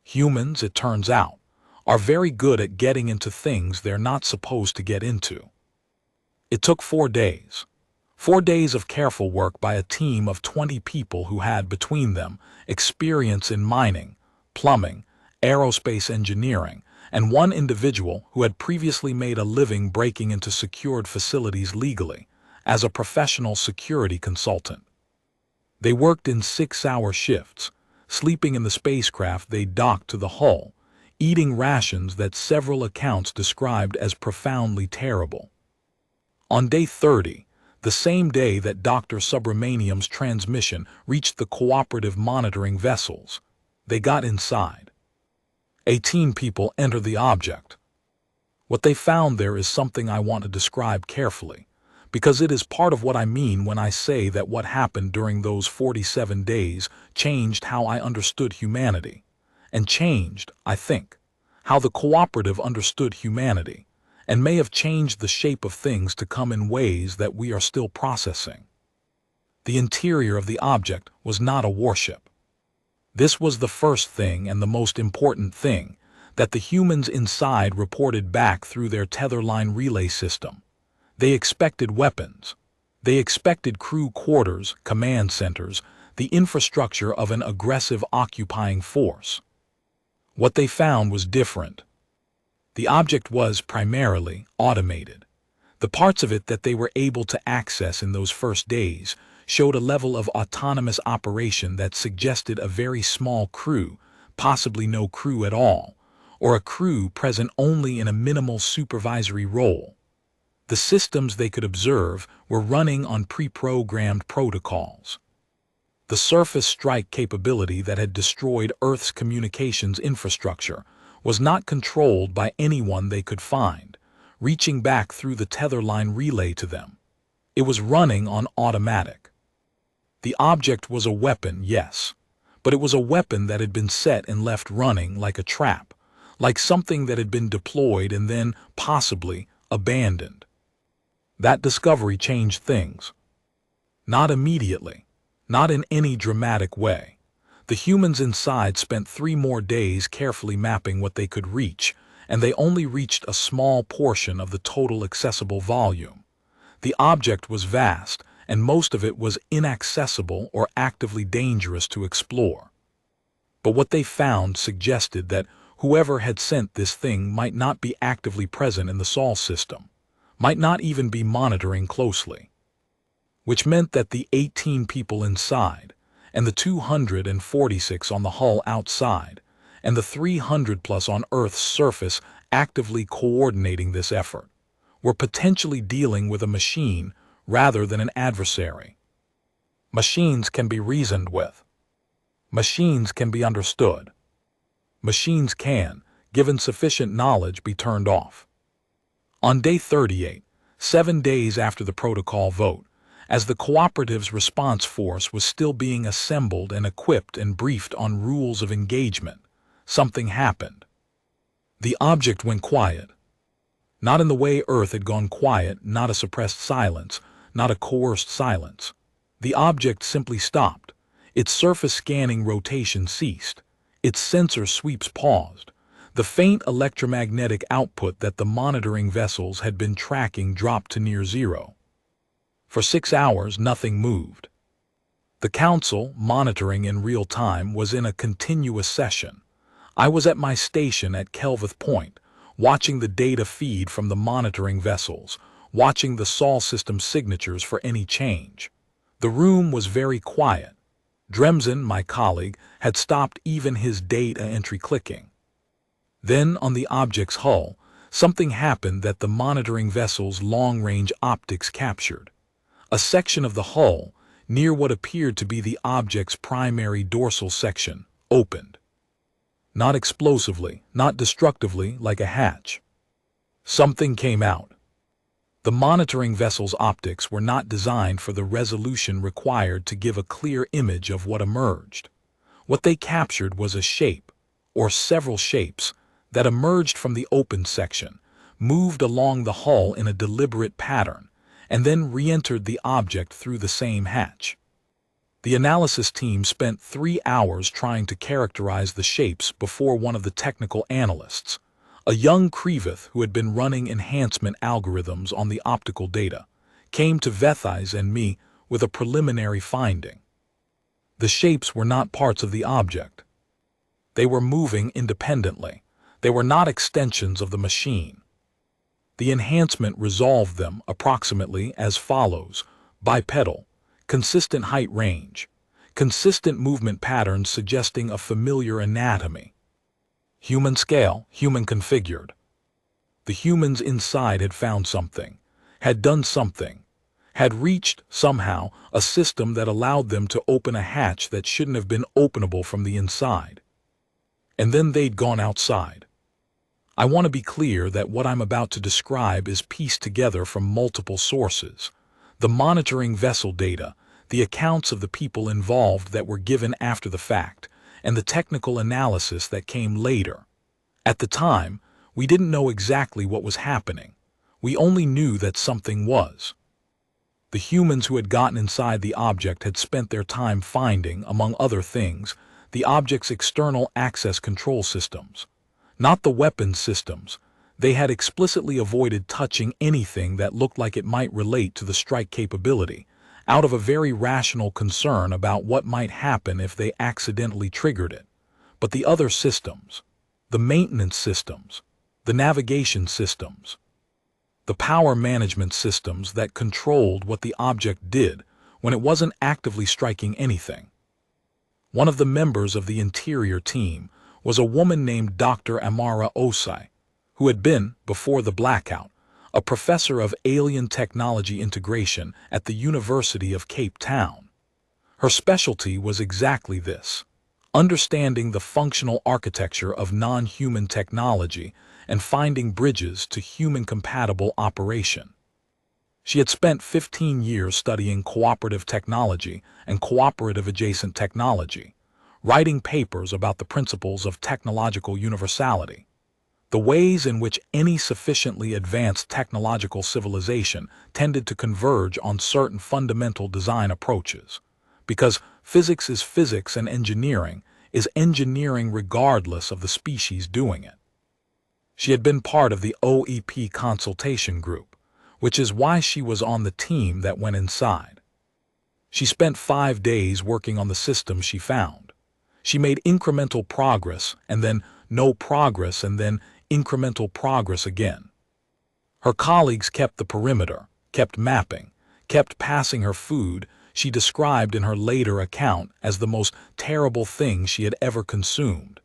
Humans, it turns out, are very good at getting into things they're not supposed to get into. It took 4 days. 4 days of careful work by a team of 20 people who had, between them, experience in mining, plumbing, aerospace engineering, and one individual who had previously made a living breaking into secured facilities legally, as a professional security consultant. They worked in 6-hour shifts, sleeping in the spacecraft they docked to the hull, eating rations that several accounts described as profoundly terrible. On day 30, the same day that Dr. Subramaniam's transmission reached the cooperative monitoring vessels, they got inside. 18 people entered the object. What they found there is something I want to describe carefully, because it is part of what I mean when I say that what happened during those 47 days changed how I understood humanity, and changed, I think, how the cooperative understood humanity, and may have changed the shape of things to come in ways that we are still processing. The interior of the object was not a warship. This was the first thing and the most important thing that the humans inside reported back through their tetherline relay system. They expected weapons. They expected crew quarters, command centers, the infrastructure of an aggressive occupying force. What they found was different. The object was primarily automated. The parts of it that they were able to access in those first days showed a level of autonomous operation that suggested a very small crew, possibly no crew at all, or a crew present only in a minimal supervisory role. The systems they could observe were running on pre-programmed protocols. The surface strike capability that had destroyed Earth's communications infrastructure was not controlled by anyone they could find, reaching back through the tetherline relay to them. It was running on automatic. The object was a weapon, yes, but it was a weapon that had been set and left running like a trap, like something that had been deployed and then, possibly, abandoned. That discovery changed things. Not immediately, not in any dramatic way. The humans inside spent 3 more days carefully mapping what they could reach, and they only reached a small portion of the total accessible volume. The object was vast, and most of it was inaccessible or actively dangerous to explore. But what they found suggested that whoever had sent this thing might not be actively present in the Sol system, might not even be monitoring closely. Which meant that the 18 people inside, and the 246 on the hull outside, and the 300 plus on Earth's surface actively coordinating this effort, were potentially dealing with a machine rather than an adversary. Machines can be reasoned with. Machines can be understood. Machines can, given sufficient knowledge, be turned off. On day 38, 7 days after the protocol vote, as the cooperative's response force was still being assembled and equipped and briefed on rules of engagement, something happened. The object went quiet. Not in the way Earth had gone quiet, not a suppressed silence, not a coerced silence. The object simply stopped. Its surface scanning rotation ceased. Its sensor sweeps paused. The faint electromagnetic output that the monitoring vessels had been tracking dropped to near zero. For 6 hours, nothing moved. The council, monitoring in real time, was in a continuous session. I was at my station at Kelvith Point, watching the data feed from the monitoring vessels, watching the Sol system signatures for any change. The room was very quiet. Dremsen, my colleague, had stopped even his data entry clicking. Then, on the object's hull, something happened that the monitoring vessel's long-range optics captured. A section of the hull, near what appeared to be the object's primary dorsal section, opened. Not explosively, not destructively, like a hatch. Something came out. The monitoring vessel's optics were not designed for the resolution required to give a clear image of what emerged. What they captured was a shape, or several shapes, that emerged from the open section, moved along the hull in a deliberate pattern, and then re-entered the object through the same hatch. The analysis team spent 3 hours trying to characterize the shapes before one of the technical analysts, a young Krivith who had been running enhancement algorithms on the optical data, came to Vethais and me with a preliminary finding. The shapes were not parts of the object. They were moving independently. They were not extensions of the machine. The enhancement resolved them approximately as follows: bipedal, consistent height range, consistent movement patterns suggesting a familiar anatomy. Human scale, human configured. The humans inside had found something, had done something, had reached, somehow, a system that allowed them to open a hatch that shouldn't have been openable from the inside. And then they'd gone outside. I want to be clear that what I'm about to describe is pieced together from multiple sources. The monitoring vessel data, the accounts of the people involved that were given after the fact, and the technical analysis that came later. At the time, we didn't know exactly what was happening. We only knew that something was. The humans who had gotten inside the object had spent their time finding, among other things, the object's external access control systems. Not the weapons systems. They had explicitly avoided touching anything that looked like it might relate to the strike capability, out of a very rational concern about what might happen if they accidentally triggered it. But the other systems, the maintenance systems, the navigation systems, the power management systems that controlled what the object did when it wasn't actively striking anything. One of the members of the interior team was a woman named Dr. Amara Osai, who had been, before the blackout, a professor of alien technology integration at the University of Cape Town. Her specialty was exactly this: understanding the functional architecture of non-human technology and finding bridges to human-compatible operation. She had spent 15 years studying cooperative technology and cooperative adjacent technology, writing papers about the principles of technological universality, the ways in which any sufficiently advanced technological civilization tended to converge on certain fundamental design approaches, because physics is physics and engineering is engineering regardless of the species doing it. She had been part of the OEP consultation group, which is why she was on the team that went inside. She spent 5 days working on the system she found. She made incremental progress, and then no progress, and then incremental progress again. Her colleagues kept the perimeter, kept mapping, kept passing her food she described in her later account as the most terrible thing she had ever consumed,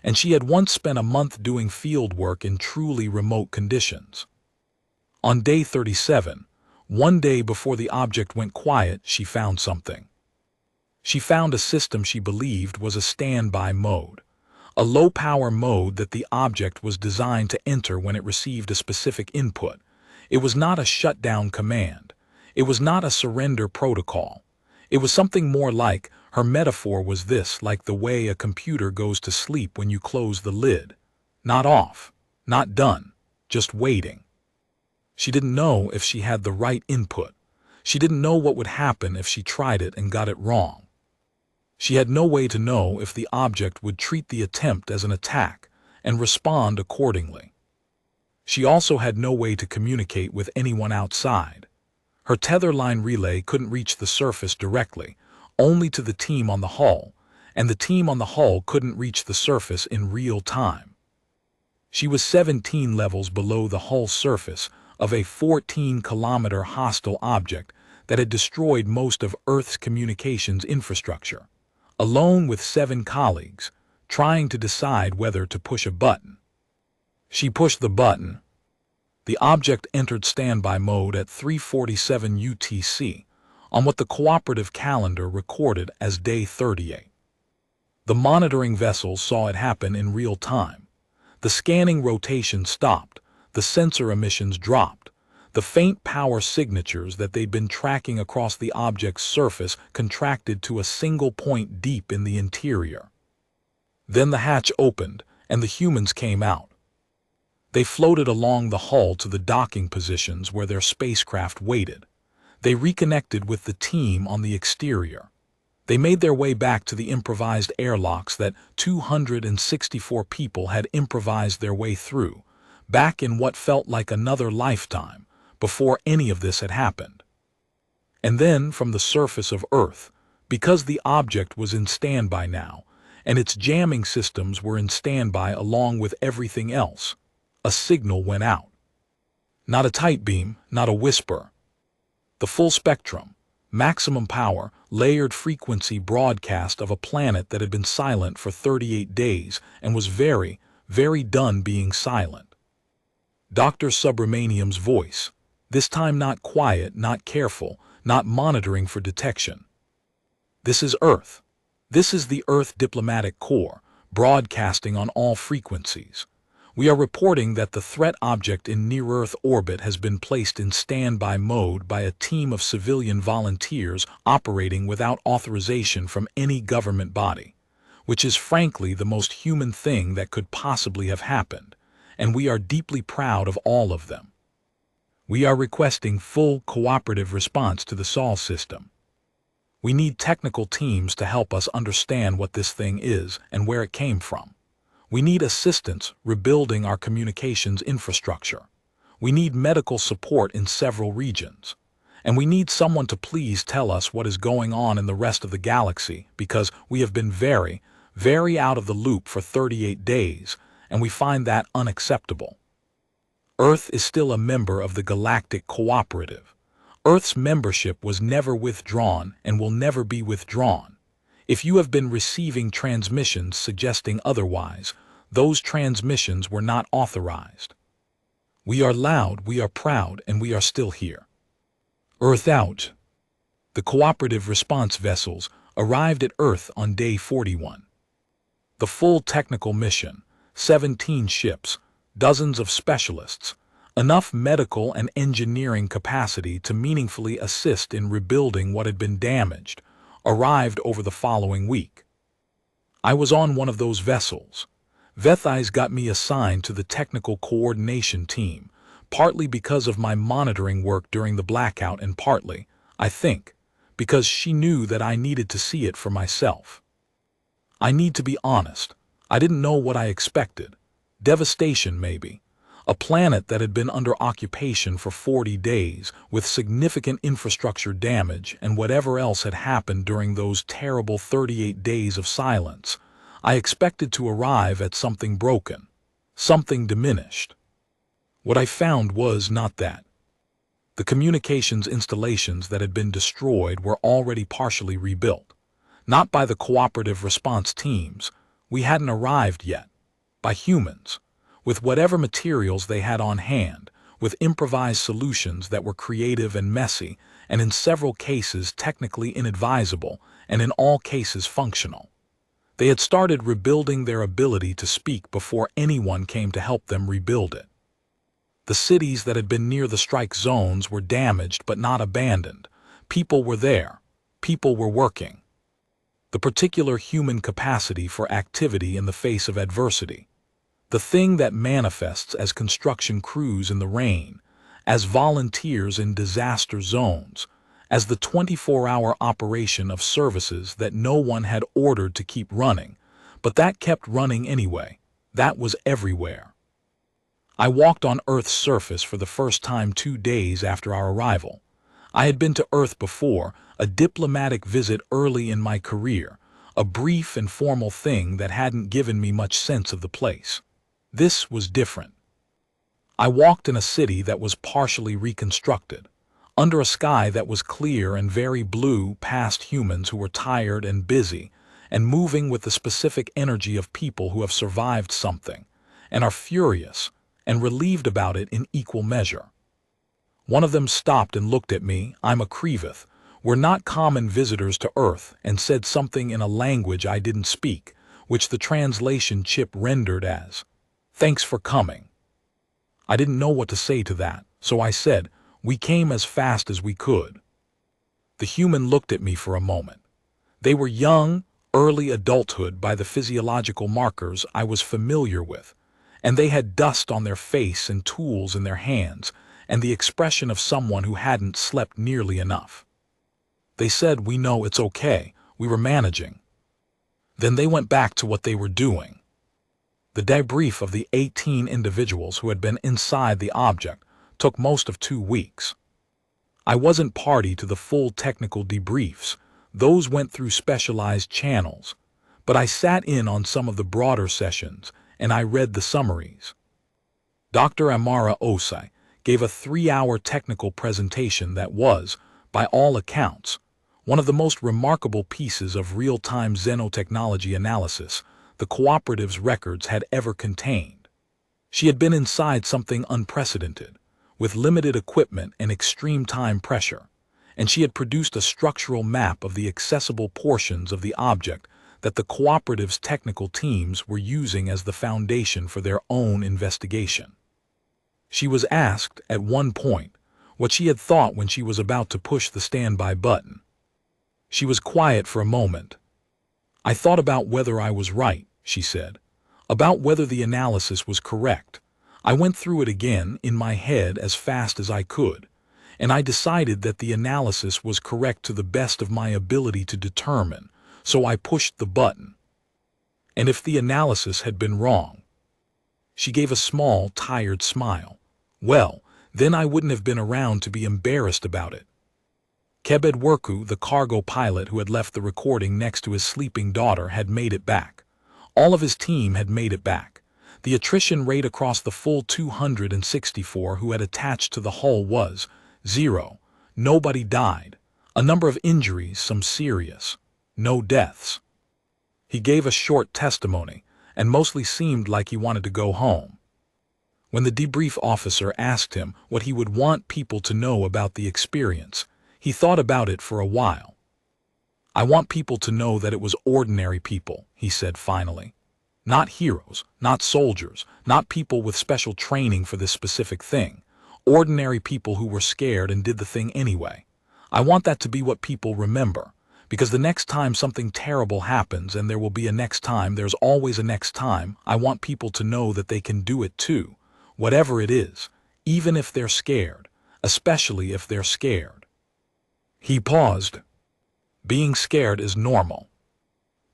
and she had once spent a month doing field work in truly remote conditions. On day 37, one day before the object went quiet, she found something. She found a system she believed was a standby mode, a low-power mode that the object was designed to enter when it received a specific input. It was not a shutdown command. It was not a surrender protocol. It was something more like, her metaphor was this, like the way a computer goes to sleep when you close the lid. Not off, not done, just waiting. She didn't know if she had the right input. She didn't know what would happen if she tried it and got it wrong. She had no way to know if the object would treat the attempt as an attack and respond accordingly. She also had no way to communicate with anyone outside. Her tether line relay couldn't reach the surface directly, only to the team on the hull, and the team on the hull couldn't reach the surface in real time. She was 17 levels below the hull surface of a 14-kilometer hostile object that had destroyed most of Earth's communications infrastructure, alone with 7 colleagues, trying to decide whether to push a button. She pushed the button. The object entered standby mode at 3:47 UTC, on what the cooperative calendar recorded as day 38. The monitoring vessels saw it happen in real time. The scanning rotation stopped, the sensor emissions dropped, the faint power signatures that they'd been tracking across the object's surface contracted to a single point deep in the interior. Then the hatch opened, and the humans came out. They floated along the hull to the docking positions where their spacecraft waited. They reconnected with the team on the exterior. They made their way back to the improvised airlocks that 264 people had improvised their way through, back in what felt like another lifetime, before any of this had happened. And then, from the surface of Earth, because the object was in standby now, and its jamming systems were in standby along with everything else, a signal went out. Not a tight beam, not a whisper. The full spectrum, maximum power, layered frequency broadcast of a planet that had been silent for 38 days and was very, very done being silent. Dr. Subramaniam's voice, this time not quiet, not careful, not monitoring for detection. This is Earth. This is the Earth Diplomatic Corps, broadcasting on all frequencies. We are reporting that the threat object in near-Earth orbit has been placed in standby mode by a team of civilian volunteers operating without authorization from any government body, which is frankly the most human thing that could possibly have happened, and we are deeply proud of all of them. We are requesting full cooperative response to the SOL system. We need technical teams to help us understand what this thing is and where it came from. We need assistance rebuilding our communications infrastructure. We need medical support in several regions. And we need someone to please tell us what is going on in the rest of the galaxy, because we have been very, very out of the loop for 38 days, and we find that unacceptable. Earth is still a member of the Galactic Cooperative. Earth's membership was never withdrawn and will never be withdrawn. If you have been receiving transmissions suggesting otherwise, those transmissions were not authorized. We are loud, we are proud, and we are still here. Earth out. The cooperative response vessels arrived at Earth on day 41. The full technical mission, 17 ships, dozens of specialists, enough medical and engineering capacity to meaningfully assist in rebuilding what had been damaged, arrived over the following week. I was on one of those vessels. Vethais got me assigned to the technical coordination team, partly because of my monitoring work during the blackout and partly, I think, because she knew that I needed to see it for myself. I need to be honest, I didn't know what I expected. Devastation, maybe. A planet that had been under occupation for 40 days, with significant infrastructure damage and whatever else had happened during those terrible 38 days of silence. I expected to arrive at something broken, something diminished. What I found was not that. The communications installations that had been destroyed were already partially rebuilt. Not by the cooperative response teams, we hadn't arrived yet, by humans, with whatever materials they had on hand, with improvised solutions that were creative and messy, and in several cases technically inadvisable, and in all cases functional. They had started rebuilding their ability to speak before anyone came to help them rebuild it. The cities that had been near the strike zones were damaged but not abandoned. People were there. People were working. The particular human capacity for activity in the face of adversity. The thing that manifests as construction crews in the rain, as volunteers in disaster zones, as the 24-hour operation of services that no one had ordered to keep running, but that kept running anyway. That was everywhere. I walked on Earth's surface for the first time 2 days after our arrival. I had been to Earth before, a diplomatic visit early in my career, a brief and formal thing that hadn't given me much sense of the place. This was different. I walked in a city that was partially reconstructed, under a sky that was clear and very blue, past humans who were tired and busy, and moving with the specific energy of people who have survived something, and are furious, and relieved about it in equal measure. One of them stopped and looked at me. I'm a Krevith. We're not common visitors to Earth, and said something in a language I didn't speak, which the translation chip rendered as, "Thanks for coming." I didn't know what to say to that, so I said, "We came as fast as we could." The human looked at me for a moment. They were young, early adulthood by the physiological markers I was familiar with, and they had dust on their face and tools in their hands, and the expression of someone who hadn't slept nearly enough. They said, "We know, it's okay, we were managing." Then they went back to what they were doing. The debrief of the 18 individuals who had been inside the object took most of 2 weeks. I wasn't party to the full technical debriefs, those went through specialized channels, but I sat in on some of the broader sessions and I read the summaries. Dr. Amara Osai gave a 3-hour technical presentation that was, by all accounts, one of the most remarkable pieces of real-time xenotechnology analysis the cooperative's records had ever contained. She had been inside something unprecedented, with limited equipment and extreme time pressure, and she had produced a structural map of the accessible portions of the object that the cooperative's technical teams were using as the foundation for their own investigation. She was asked, at one point, what she had thought when she was about to push the standby button. She was quiet for a moment. "I thought about whether I was right," she said, "about whether the analysis was correct. I went through it again in my head as fast as I could, and I decided that the analysis was correct to the best of my ability to determine, so I pushed the button. And if the analysis had been wrong?" She gave a small, tired smile. "Well, then I wouldn't have been around to be embarrassed about it." Kebed Worku, the cargo pilot who had left the recording next to his sleeping daughter, had made it back. All of his team had made it back. The attrition rate across the full 264 who had attached to the hull was 0. Nobody died. A number of injuries, some serious. No deaths. He gave a short testimony, and mostly seemed like he wanted to go home. When the debrief officer asked him what he would want people to know about the experience, he thought about it for a while. "I want people to know that it was ordinary people," he said finally. "Not heroes, not soldiers, not people with special training for this specific thing. Ordinary people who were scared and did the thing anyway. I want that to be what people remember, because the next time something terrible happens, and there will be a next time, there's always a next time, I want people to know that they can do it too, whatever it is, even if they're scared, especially if they're scared." He paused. "Being scared is normal.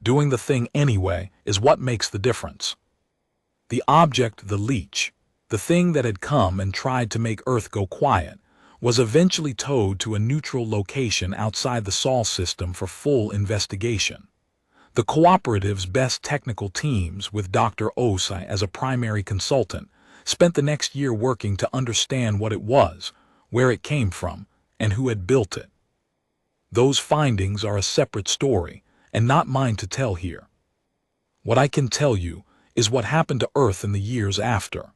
Doing the thing anyway is what makes the difference." The object, the leech, the thing that had come and tried to make Earth go quiet, was eventually towed to a neutral location outside the Sol system for full investigation. The cooperative's best technical teams, with Dr. Osai as a primary consultant, spent the next year working to understand what it was, where it came from, and who had built it. Those findings are a separate story, and not mine to tell here. What I can tell you is what happened to Earth in the years after.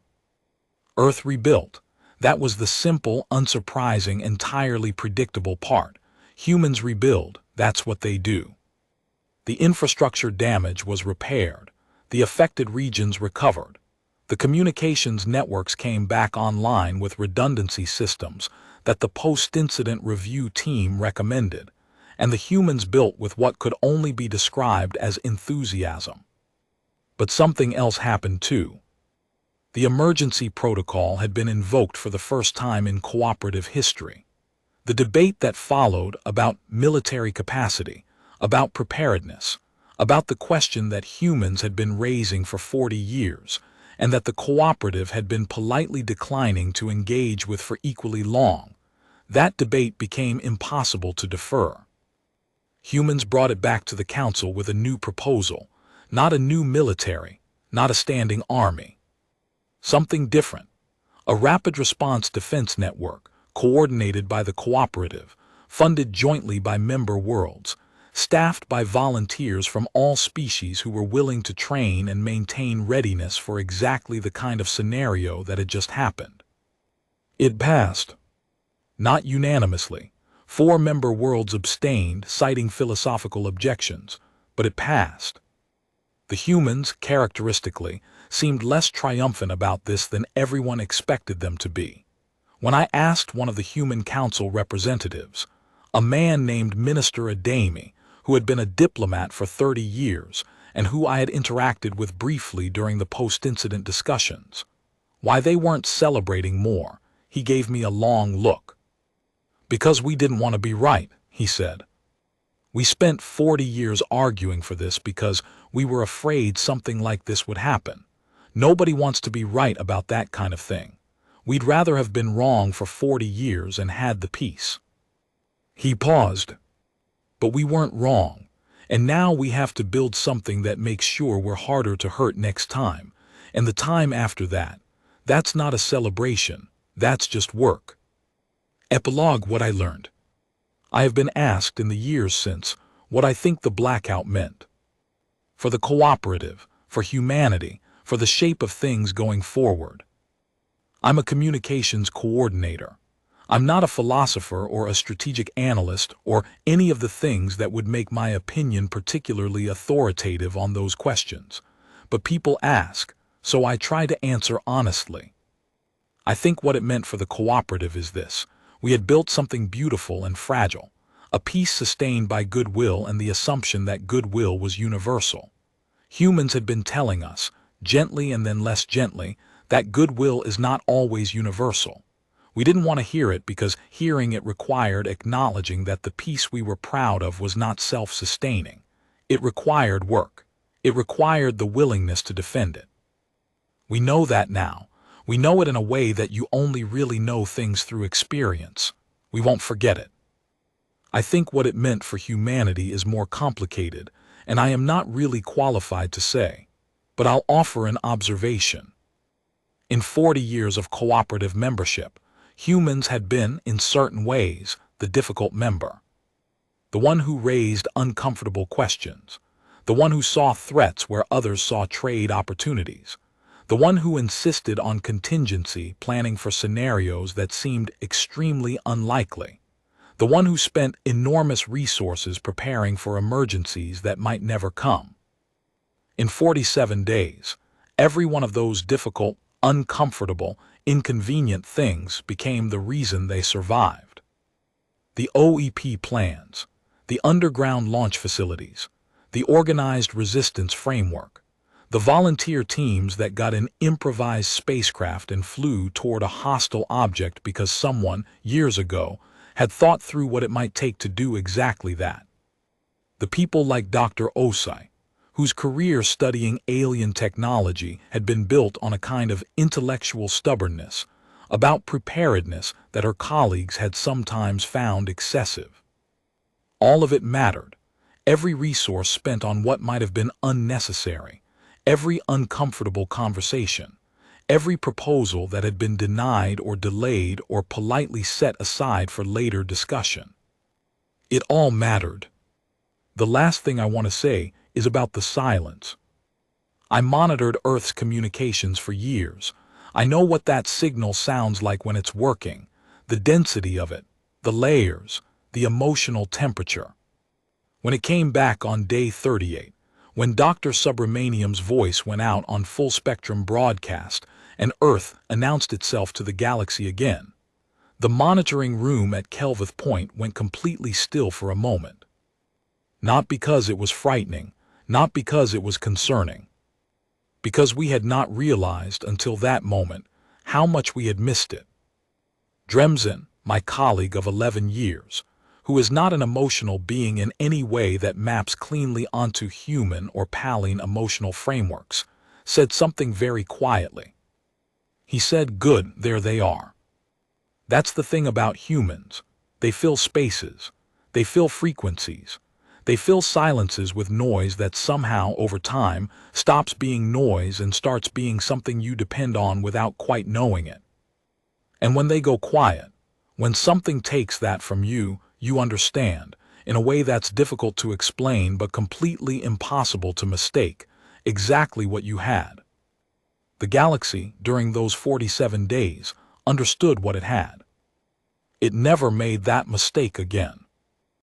Earth rebuilt. That was the simple, unsurprising, entirely predictable part. Humans rebuild. That's what they do. The infrastructure damage was repaired. The affected regions recovered. The communications networks came back online with redundancy systems that the post-incident review team recommended, and the humans built with what could only be described as enthusiasm. But something else happened too. The emergency protocol had been invoked for the first time in cooperative history. The debate that followed about military capacity, about preparedness, about the question that humans had been raising for 40 years, and that the cooperative had been politely declining to engage with for equally long, that debate became impossible to defer. Humans brought it back to the council with a new proposal, not a new military, not a standing army. Something different. A rapid response defense network, coordinated by the cooperative, funded jointly by member worlds, staffed by volunteers from all species who were willing to train and maintain readiness for exactly the kind of scenario that had just happened. It passed. Not unanimously. 4 member worlds abstained, citing philosophical objections, but it passed. The humans, characteristically, seemed less triumphant about this than everyone expected them to be. When I asked one of the Human Council representatives, a man named Minister Adami, who had been a diplomat for 30 years and who I had interacted with briefly during the post-incident discussions, why they weren't celebrating more, he gave me a long look. "Because we didn't want to be right," he said. "We spent 40 years arguing for this because we were afraid something like this would happen. Nobody wants to be right about that kind of thing. We'd rather have been wrong for 40 years and had the peace." He paused. "But we weren't wrong, and now we have to build something that makes sure we're harder to hurt next time, and the time after that. That's not a celebration, that's just work." Epilogue: what I learned. I have been asked in the years since what I think the blackout meant. For the cooperative, for humanity, for the shape of things going forward. I'm a communications coordinator. I'm not a philosopher or a strategic analyst or any of the things that would make my opinion particularly authoritative on those questions. But people ask, so I try to answer honestly. I think what it meant for the cooperative is this. We had built something beautiful and fragile, a peace sustained by goodwill and the assumption that goodwill was universal. Humans had been telling us, gently and then less gently, that goodwill is not always universal. We didn't want to hear it because hearing it required acknowledging that the peace we were proud of was not self-sustaining. It required work. It required the willingness to defend it. We know that now. We know it in a way that you only really know things through experience. We won't forget it. I think what it meant for humanity is more complicated, and I am not really qualified to say, but I'll offer an observation. In 40 years of cooperative membership, humans had been, in certain ways, the difficult member. The one who raised uncomfortable questions. The one who saw threats where others saw trade opportunities. The one who insisted on contingency, planning for scenarios that seemed extremely unlikely. The one who spent enormous resources preparing for emergencies that might never come. In 47 days, every one of those difficult, uncomfortable, inconvenient things became the reason they survived. The OEP plans, the underground launch facilities, the organized resistance framework, the volunteer teams that got an improvised spacecraft and flew toward a hostile object because someone, years ago, had thought through what it might take to do exactly that. The people like Dr. Osai, whose career studying alien technology had been built on a kind of intellectual stubbornness about preparedness that her colleagues had sometimes found excessive. All of it mattered, every resource spent on what might have been unnecessary, every uncomfortable conversation, every proposal that had been denied or delayed or politely set aside for later discussion. It all mattered. The last thing I want to say is about the silence. I monitored Earth's communications for years. I know what that signal sounds like when it's working, the density of it, the layers, the emotional temperature. When it came back on day 38, when Dr. Subramaniam's voice went out on full-spectrum broadcast and Earth announced itself to the galaxy again, the monitoring room at Kelvith Point went completely still for a moment. Not because it was frightening, not because it was concerning, because we had not realized until that moment how much we had missed it. Dremzen, my colleague of 11 years, who is not an emotional being in any way that maps cleanly onto human or Palline emotional frameworks, said something very quietly. He said, "Good, there they are." That's the thing about humans. They fill spaces. They fill frequencies. They fill silences with noise that somehow, over time, stops being noise and starts being something you depend on without quite knowing it. And when they go quiet, when something takes that from you, you understand, in a way that's difficult to explain but completely impossible to mistake, exactly what you had. The galaxy, during those 47 days, understood what it had. It never made that mistake again.